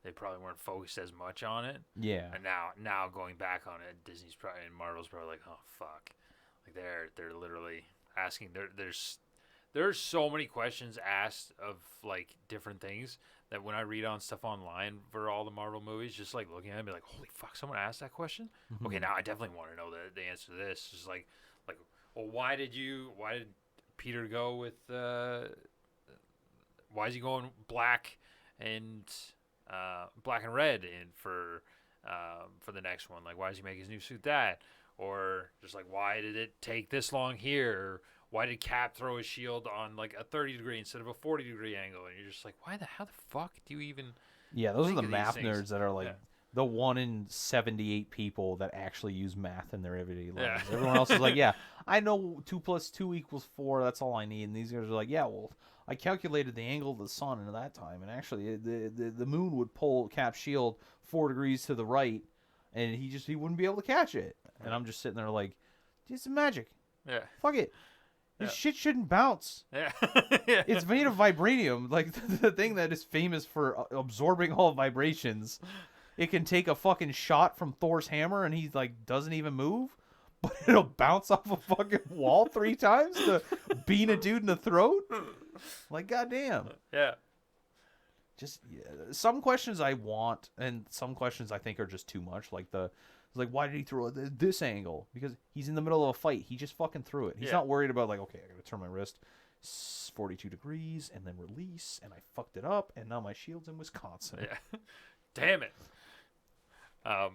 they probably weren't focused as much on it. Yeah. And now going back on it, Disney's probably and Marvel's probably like, oh fuck, like they're literally asking. There's so many questions asked of like different things that when I read on stuff online for all the Marvel movies, just like looking at it, and be like, holy fuck, someone asked that question. Mm-hmm. Okay, now I definitely want to know the answer to this. Just like, well, why did Peter go with why is he going black and red and for the next one? Like, why does he make his new suit that? Or just like, why did it take this long here? Or why did Cap throw his shield on like a 30-degree instead of a 40-degree angle? And you're just like, how the fuck do you even? Yeah, those are think the of these math things? nerds that are like the 1 in 78 people that actually use math in their everyday lives. Yeah. Everyone else is like, yeah, I know 2 + 2 = 4. That's all I need. And these guys are like, yeah, well, I calculated the angle of the sun at that time, and actually the moon would pull Cap's shield 4 degrees to the right, and he wouldn't be able to catch it. And I'm just sitting there like, it's magic. Yeah. Fuck it. This Yeah. shit shouldn't bounce. Yeah. It's made of vibranium, like the thing that is famous for absorbing all vibrations. It can take a fucking shot from Thor's hammer, and he like doesn't even move, but it'll bounce off a fucking wall 3 times to bean a dude in the throat. Like, goddamn. Yeah. Just some questions I want, and some questions I think are just too much. Like why did he throw it at this angle? Because he's in the middle of a fight. He just fucking threw it. He's not worried about like, okay, I gotta turn my wrist 42 degrees and then release, and I fucked it up, and now my shield's in Wisconsin. Yeah. Damn it. But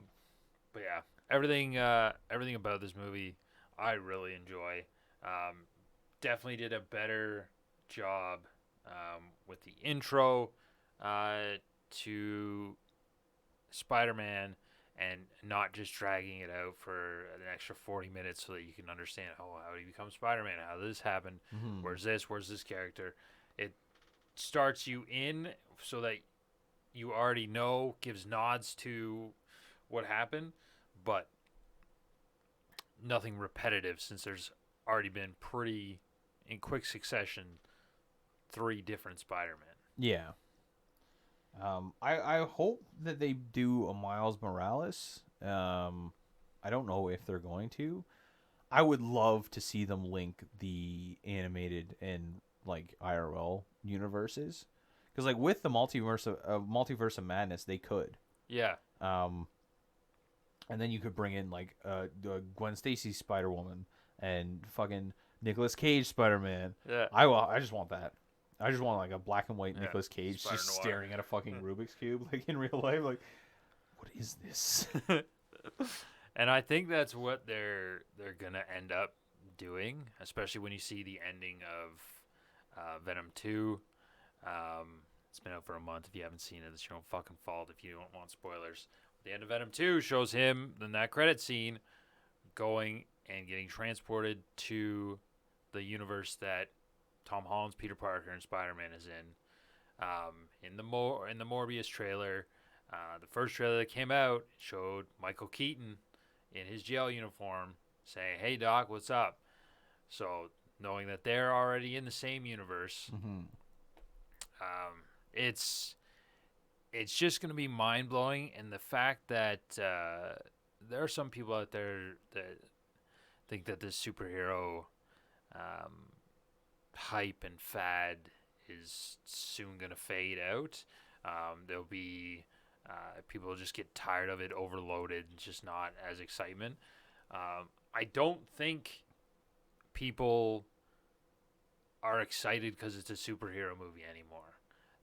yeah, everything about this movie I really enjoy. Definitely did a better job with the intro to Spider-Man and not just dragging it out for an extra 40 minutes so that you can understand how he becomes Spider-Man, how this happened, Mm-hmm. where's this character. It starts you in so that you already know, gives nods to what happened, but nothing repetitive since there's already been pretty in quick succession 3 different Spider-Man. Yeah. I hope that they do a Miles Morales. I don't know if they're going to. I would love to see them link the animated and like IRL universes, because like with the multiverse of madness, they could. Yeah. And then you could bring in like Gwen Stacy Spider-Woman and fucking Nicolas Cage Spider-Man. Yeah. I just want that. I just want like a black and white Yeah. Nicolas Cage Spider just Noir. staring at a fucking Rubik's Cube like in real life. Like, what is this? And I think that's what they're gonna end up doing, especially when you see the ending of Venom 2. It's been out for a month. If you haven't seen it, it's your own fucking fault if you don't want spoilers. The end of Venom 2 shows him in that credit scene going and getting transported to the universe that Tom Holland's Peter Parker and Spider-Man is in. In the Morbius trailer, the first trailer that came out showed Michael Keaton in his jail uniform saying, "Hey Doc, what's up?" So knowing that they're already in the same universe, Mm-hmm. it's just going to be mind-blowing. And the fact that there are some people out there that think that this superhero hype and fad is soon going to fade out. There'll be people will just get tired of it, overloaded, just not as excitement. I don't think people are excited because it's a superhero movie anymore.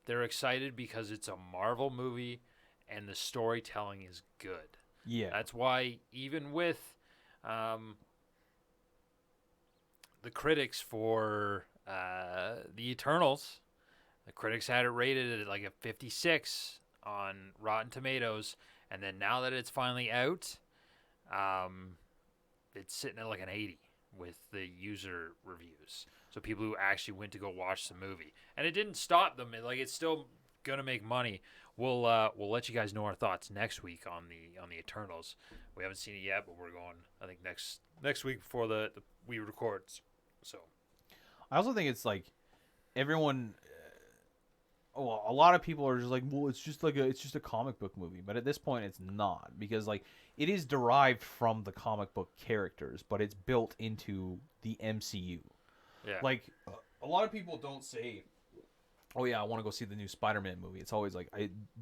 They're excited because it's a Marvel movie and the storytelling is good. Yeah. That's why even with the critics for the Eternals, The critics had it rated at like a 56 on Rotten Tomatoes, and then now that it's finally out, um, it's sitting at like an 80 with the user reviews. So people who actually went to go watch the movie, and it didn't stop them. Like it's still gonna make money. We'll let you guys know our thoughts next week on the Eternals. We haven't seen it yet, but we're going. I think next week before the we record. So I also think it's like everyone. Well, a lot of people are just like, well, it's just a comic book movie, but at this point, it's not because like it is derived from the comic book characters, but it's built into the MCU. yeah, Like a lot of people don't say, "Oh yeah, I want to go see the new Spider-Man movie." It's always like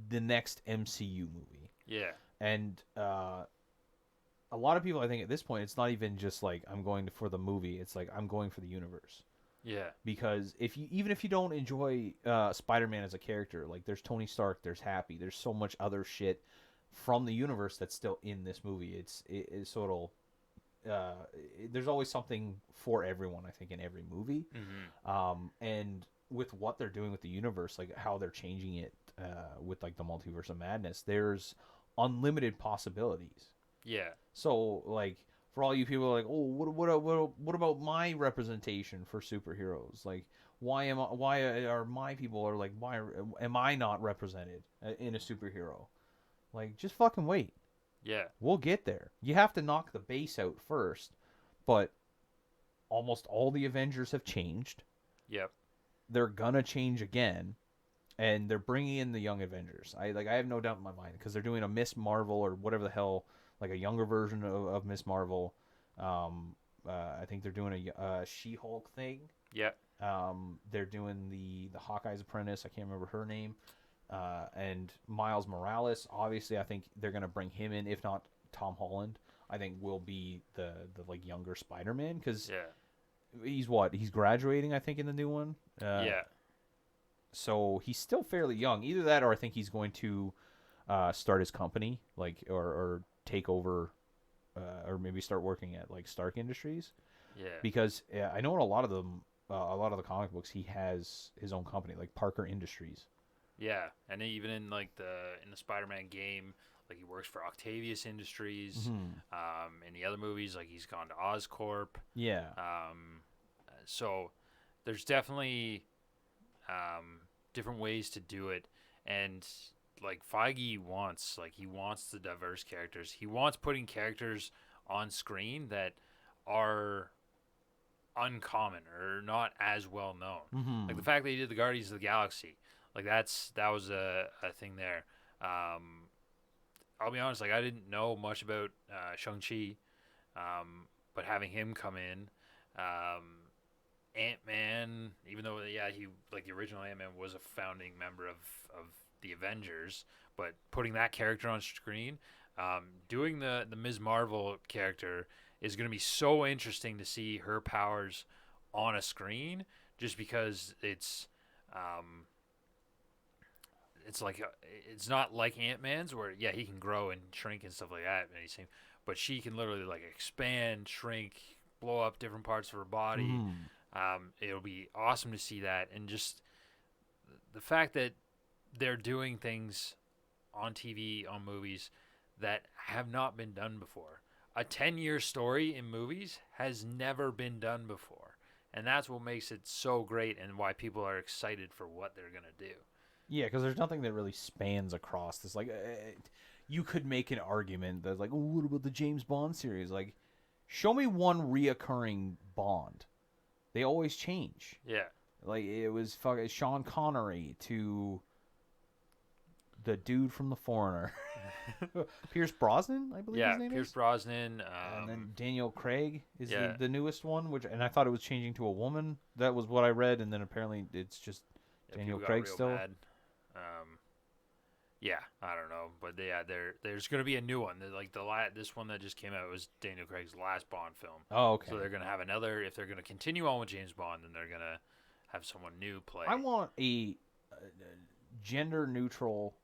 the next MCU movie, yeah, and a lot of people, I think, at this point, it's not even just like I'm going for the movie. It's like I'm going for the universe. yeah, Because even if you don't enjoy Spider-Man as a character, like there's Tony Stark, there's Happy, there's so much other shit from the universe that's still in this movie. So there's always something for everyone, I think, in every movie. And with what they're doing with the universe, like how they're changing it with like the Multiverse of Madness, there's unlimited possibilities. yeah, So like for all you people like, oh, what about my representation for superheroes? Like, why are my people are like, why am I not represented in a superhero? Like, just fucking wait. yeah, We'll get there. You have to knock the base out first, but almost all the Avengers have changed. yep, They're gonna change again, and they're bringing in the young Avengers. I have no doubt in my mind because they're doing a Miss Marvel or whatever the hell, like a younger version of Miss Marvel. I think they're doing a She-Hulk thing. yep, They're doing the Hawkeye's apprentice. I can't remember her name. And Miles Morales. Obviously, I think they're gonna bring him in. If not Tom Holland, I think will be the like younger Spider-Man because yeah, he's graduating. I think in the new one. yeah, So he's still fairly young. Either that, or I think he's going to start his company, like or take over, or maybe start working at like Stark Industries. yeah, Because I know in a lot of them, a lot of the comic books, he has his own company, like Parker Industries. yeah. And even in like the Spider-Man game, like he works for Octavius Industries. In the other movies, like he's gone to Oscorp. Yeah. So there's definitely different ways to do it, and like Feige wants, like he wants the diverse characters. He wants putting characters on screen that are uncommon or not as well known. Like the fact that he did the Guardians of the Galaxy, like that was a thing there. I'll be honest, like I didn't know much about Shang-Chi, but having him come in, Ant-Man, even though he like the original Ant-Man was a founding member of the Avengers, but putting that character on screen, doing the Ms. Marvel character is going to be so interesting to see her powers on a screen, just because it's like it's not like Ant-Man's where he can grow and shrink and stuff like that, but she can literally like expand, shrink, blow up different parts of her body. It'll be awesome to see that, and just the fact that they're doing things on TV, on movies that have not been done before. A 10-year story in movies has never been done before, and that's what makes it so great and why people are excited for what they're gonna do. Yeah, because there's nothing that really spans across this. Like, you could make an argument that's like, oh, what about the James Bond series? Like, show me one reoccurring Bond. They always change. Yeah. Like, it was Sean Connery to the dude from The Foreigner. Pierce Brosnan, I believe his name Pierce is. Brosnan. And then Daniel Craig is Yeah. the newest one, and I thought it was changing to a woman. That was what I read, and then apparently it's just Daniel people got Craig real still. mad. I don't know, but there's gonna be a new one. Like this one that just came out was Daniel Craig's last Bond film. Oh, okay. So they're gonna have another. If they're gonna continue on with James Bond, then they're gonna have someone new play. I want a gender neutral,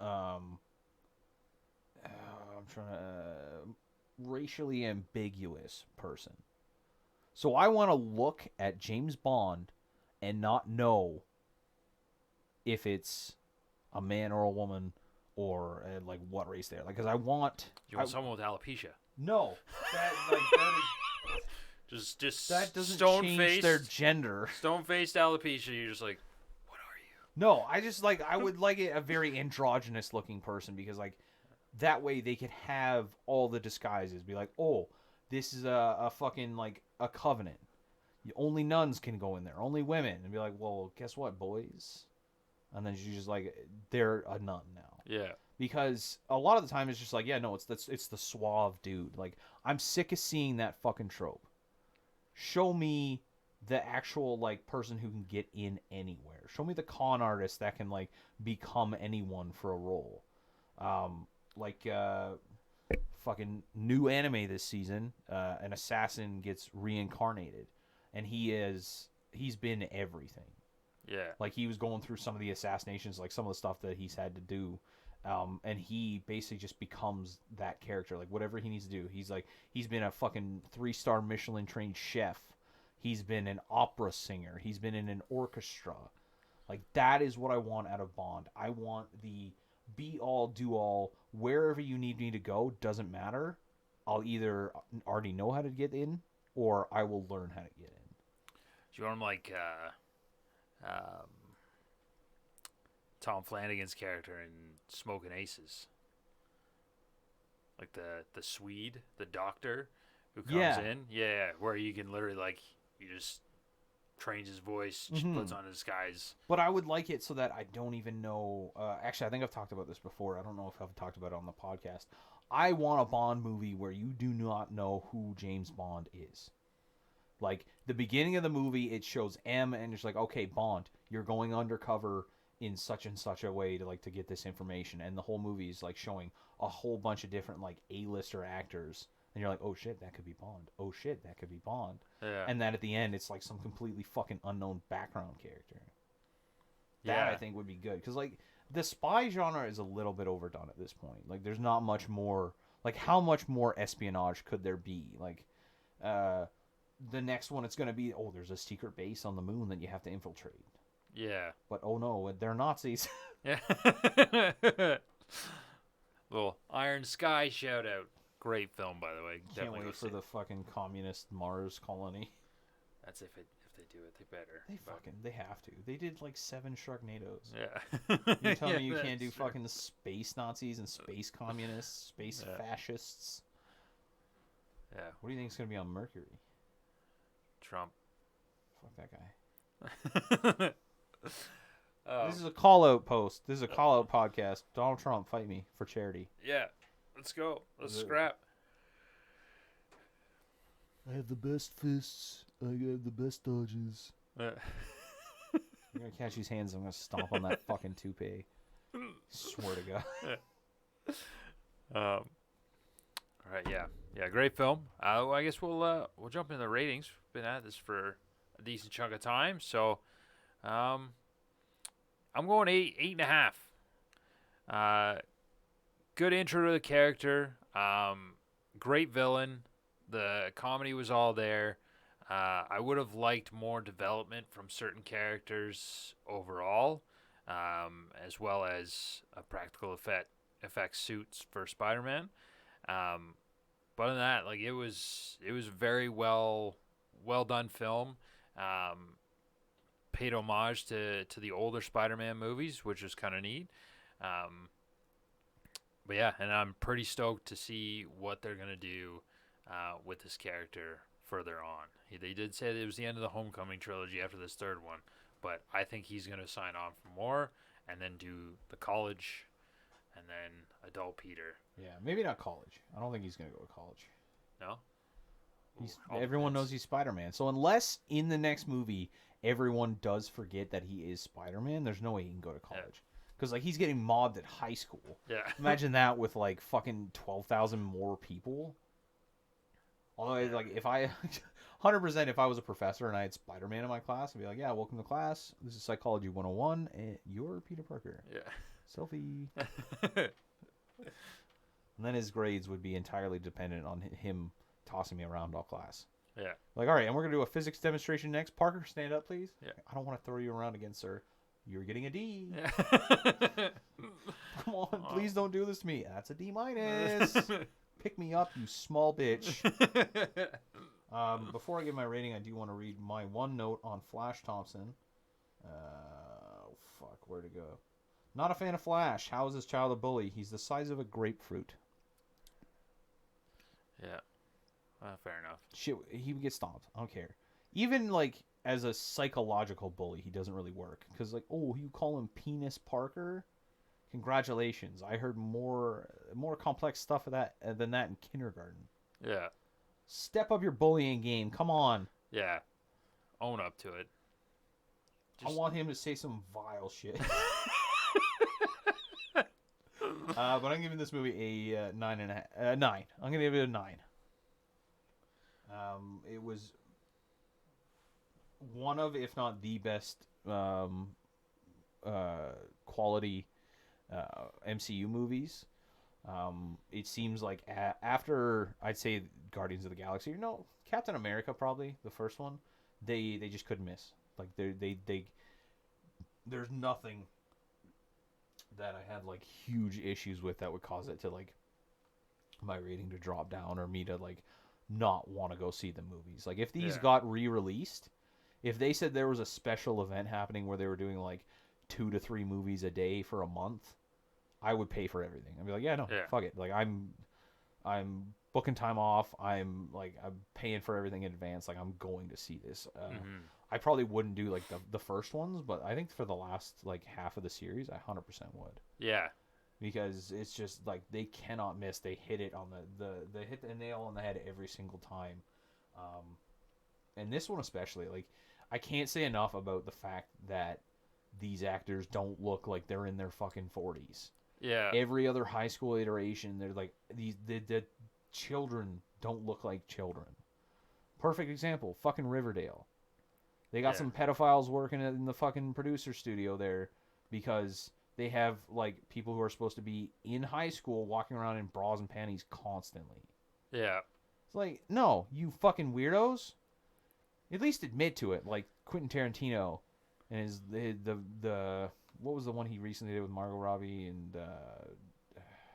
I'm trying to racially ambiguous person. So I want to look at James Bond and not know if it's a man or a woman or like what race they're like. Because I want someone with alopecia. no Just that doesn't stone change faced their gender. Stone faced alopecia. You're just like, what are you? No, I just like I would like it a very androgynous looking person because like that way they could have all the disguises. Be like, oh, this is a fucking like a covenant. Only nuns can go in there. Only women. And be like, well, guess what, boys? And then she's just like, they're a nun now. Yeah. Because a lot of the time it's just like, yeah, no, it's the suave dude. Like, I'm sick of seeing that fucking trope. Show me the actual like person who can get in anywhere. Show me the con artist that can like become anyone for a role. Fucking new anime this season, an assassin gets reincarnated, and he's been everything. Yeah. Like he was going through some of the assassinations, like some of the stuff that he's had to do. And he basically just becomes that character. Like whatever he needs to do. He's been a fucking 3-star Michelin trained chef. He's been an opera singer. He's been in an orchestra. Like that is what I want out of Bond. I want the be all, do all, wherever you need me to go, doesn't matter. I'll either already know how to get in or I will learn how to get in. Do you want him like Tom Flanagan's character in Smoking Aces? Like the Swede, the doctor who comes in? Yeah, where you can literally like, you just trains his voice, just puts on a disguise. But I would like it so that I don't even know. Actually, I think I've talked about this before. I don't know if I've talked about it on the podcast. I want a Bond movie where you do not know who James Bond is. Like, the beginning of the movie, it shows M, and it's like, okay, Bond, you're going undercover in such and such a way to get this information. And the whole movie is, like, showing a whole bunch of different, like, A-lister actors. And you're like, oh, shit, that could be Bond. Oh, shit, that could be Bond. Yeah. And then at the end, it's, like, some completely fucking unknown background character. That, Yeah. I think, would be good. Because, like, the spy genre is a little bit overdone at this point. Like, there's not much more... Like, how much more espionage could there be? Like, the next one, it's going to be, oh, there's a secret base on the moon that you have to infiltrate. Yeah. But, oh, no, they're Nazis. Yeah. Little Iron Sky shout out. Great film, by the way. Can't wait for the fucking communist Mars colony. That's if they do it, they better. They have to. They did like 7 Sharknadoes. Yeah. You tell me you can't do fucking space Nazis and space communists, space fascists. Yeah. What do you think is gonna be on Mercury? Trump. Fuck that guy. This is a call out post. This is a call out podcast. Donald Trump, fight me for charity. Yeah. Let's go. Let's scrap. I have the best fists. I have the best dodges. Yeah. You're gonna catch these hands. I'm gonna stomp on that fucking toupee. Swear to God. All right. Yeah. Great film. I guess we'll jump into the ratings. We've been at this for a decent chunk of time, so I'm going 8.5. Good intro to the character. Great villain. The comedy was all there. I would have liked more development from certain characters overall, as well as a practical effects suits for Spider-Man. But other than that, like it was a very well done film. Paid homage to the older Spider-Man movies, which was kind of neat. But yeah, and I'm pretty stoked to see what they're gonna do with this character further on. They did say that it was the end of the Homecoming trilogy after this third one, but I think he's gonna sign on for more and then do the college and then adult Peter. Yeah, maybe not college. I don't think he's gonna go to college. No? Everyone knows he's Spider-Man. So unless in the next movie everyone does forget that he is Spider-Man, there's no way he can go to college. Because like he's getting mobbed at high school. Yeah. Imagine that with like fucking 12,000 more people. Although like if I 100% if I was a professor and I had Spider-Man in my class, I'd be like, yeah, welcome to class. This is Psychology 101 and you're Peter Parker. Yeah. Selfie. And then his grades would be entirely dependent on him tossing me around all class. Yeah. Like, all right, and we're going to do a physics demonstration next. Parker, stand up, please. Yeah. I don't want to throw you around again, sir. You're getting a D. Yeah. Come on, please don't do this to me. That's a D minus. Pick me up, you small bitch. Before I give my rating, I do want to read my one note on Flash Thompson. Where'd it go? Not a fan of Flash. How is this child a bully? He's the size of a grapefruit. Yeah. Fair enough. Shit, he would get stomped. I don't care. Even like as a psychological bully, he doesn't really work. Because like, oh, you call him Penis Parker? Congratulations. I heard more complex stuff of that than that in kindergarten. Yeah. Step up your bullying game. Come on. Yeah. Own up to it. I want him to say some vile shit. But I'm giving this movie a 9.5. 9. I'm gonna give it a 9. It was one of, if not the best, quality MCU movies. It seems like after, I'd say, Guardians of the Galaxy, Captain America probably the first one, they just couldn't miss. Like they there's nothing that I had like huge issues with that would cause it to like my rating to drop down or me to like not want to go see the movies. Like if these got re-released, if they said there was a special event happening where they were doing like 2 to 3 movies a day for a month, I would pay for everything. I'd be like, fuck it. Like I'm booking time off. I'm paying for everything in advance. Like I'm going to see this. I probably wouldn't do like the first ones, but I think for the last like half of the series, I 100% would. Yeah. Because it's just like they cannot miss. They hit it on they hit the nail on the head every single time. And this one especially, like I can't say enough about the fact that these actors don't look like they're in their fucking 40s. Yeah. Every other high school iteration, they're like the children don't look like children. Perfect example, fucking Riverdale. They got some pedophiles working in the fucking producer studio there because they have like people who are supposed to be in high school walking around in bras and panties constantly. Yeah. It's like, no, you fucking weirdos. At least admit to it, like Quentin Tarantino and his the what was the one he recently did with Margot Robbie and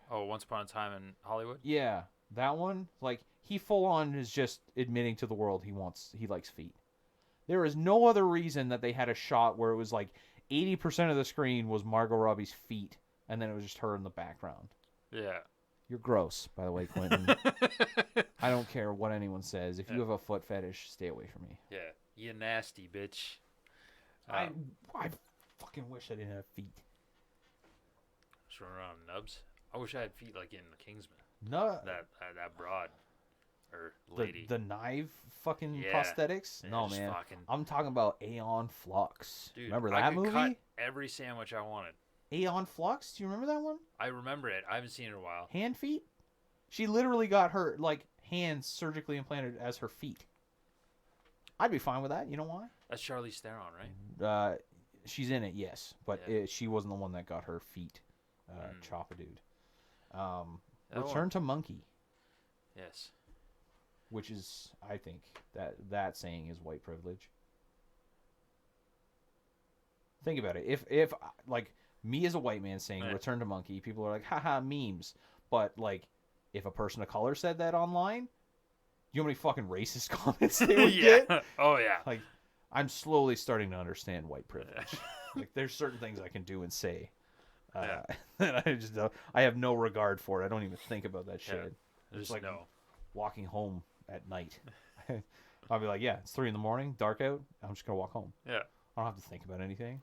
Once Upon a Time in Hollywood? Yeah, that one. Like he full on is just admitting to the world he likes feet. There is no other reason that they had a shot where it was like 80% of the screen was Margot Robbie's feet and then it was just her in the background. Yeah. You're gross, by the way, Quentin. I don't care what anyone says. If you have a foot fetish, stay away from me. Yeah. You nasty bitch. I fucking wish I didn't have feet. Just run around nubs. I wish I had feet like in Kingsman. No. That broad. Or lady. The knife fucking prosthetics? Yeah, no, man. Fucking... I'm talking about Aeon Flux. Dude, remember that I could movie? Cut every sandwich I wanted. Aeon Flux? Do you remember that one? I remember it. I haven't seen it in a while. Hand feet? She literally got her like hands surgically implanted as her feet. I'd be fine with that. You know why? That's Charlize Theron, right? She's in it, yes, but she wasn't the one that got her feet chop a dude. Return to Monkey. Yes. Which is, I think, that saying is white privilege. Think about it. If like me as a white man saying Return to Monkey, people are like, haha, memes. But like, if a person of color said that online, you know how many fucking racist comments they would get? Oh yeah. Like, I'm slowly starting to understand white privilege. Like, there's certain things I can do and say. That I just don't, I have no regard for it. I don't even think about that shit. It's like walking home at night. I'll be like, yeah, it's 3 a.m, dark out. I'm just gonna walk home. Yeah. I don't have to think about anything.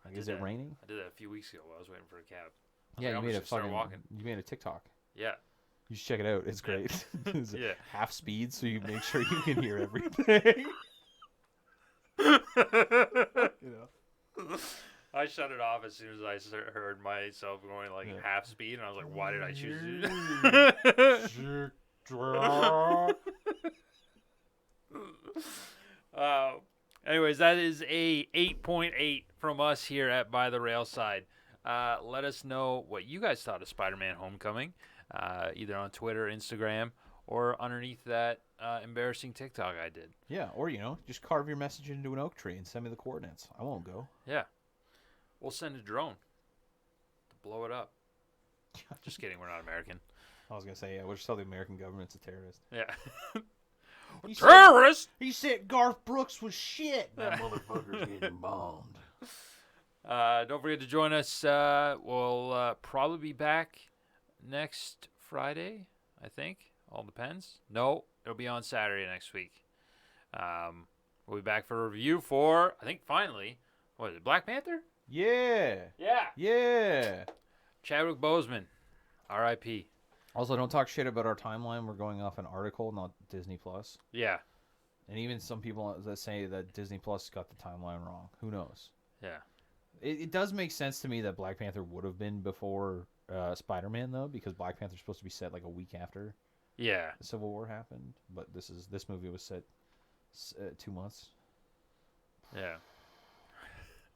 Like, is it raining? I did that a few weeks ago while I was waiting for a cab. Yeah, you made a TikTok. Yeah. You should check it out. It's great. It's half speed, so you make sure you can hear everything. I shut it off as soon as I heard myself going like half speed, and I was like, "Why did I choose to?" Anyways, that is a 8.8 from us here at By the Railside. Let us know what you guys thought of Spider-Man: Homecoming, either on Twitter, Instagram, or underneath that embarrassing TikTok I did. Yeah, or just carve your message into an oak tree and send me the coordinates. I won't go. Yeah. We'll send a drone to blow it up. Just kidding. We're not American. I was gonna say, yeah, we'll just tell the American government's a terrorist. Yeah. Terrorist? He said Garth Brooks was shit. That motherfucker's getting bombed. Don't forget to join us. We'll probably be back next Friday, I think. All depends. No, it'll be on Saturday next week. We'll be back for a review for, I think, finally, what is it, Black Panther? Yeah. Yeah. Yeah. Chadwick Boseman, R.I.P. Also, don't talk shit about our timeline. We're going off an article, not Disney Plus. Yeah. And even some people that say that Disney Plus got the timeline wrong. Who knows? Yeah. It does make sense to me that Black Panther would have been before Spider-Man, though, because Black Panther's supposed to be set like a week after Yeah. the Civil War happened. But this movie was set 2 months. Yeah.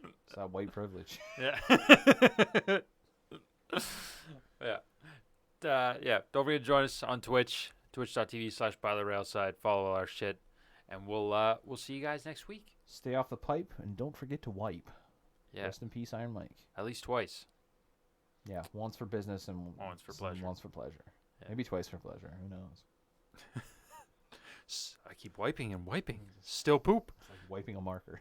It's that white privilege. Yeah. Yeah. Yeah. Don't forget to join us on Twitch, twitch.tv/bytherailside. Follow our shit, and we'll see you guys next week. Stay off the pipe and don't forget to wipe. Yeah. Rest in peace, Iron Mike. At least twice. Yeah, once for business and Once for pleasure. Once for pleasure. Yeah. Maybe twice for pleasure. Who knows? I keep wiping and wiping. Still poop. It's like wiping a marker.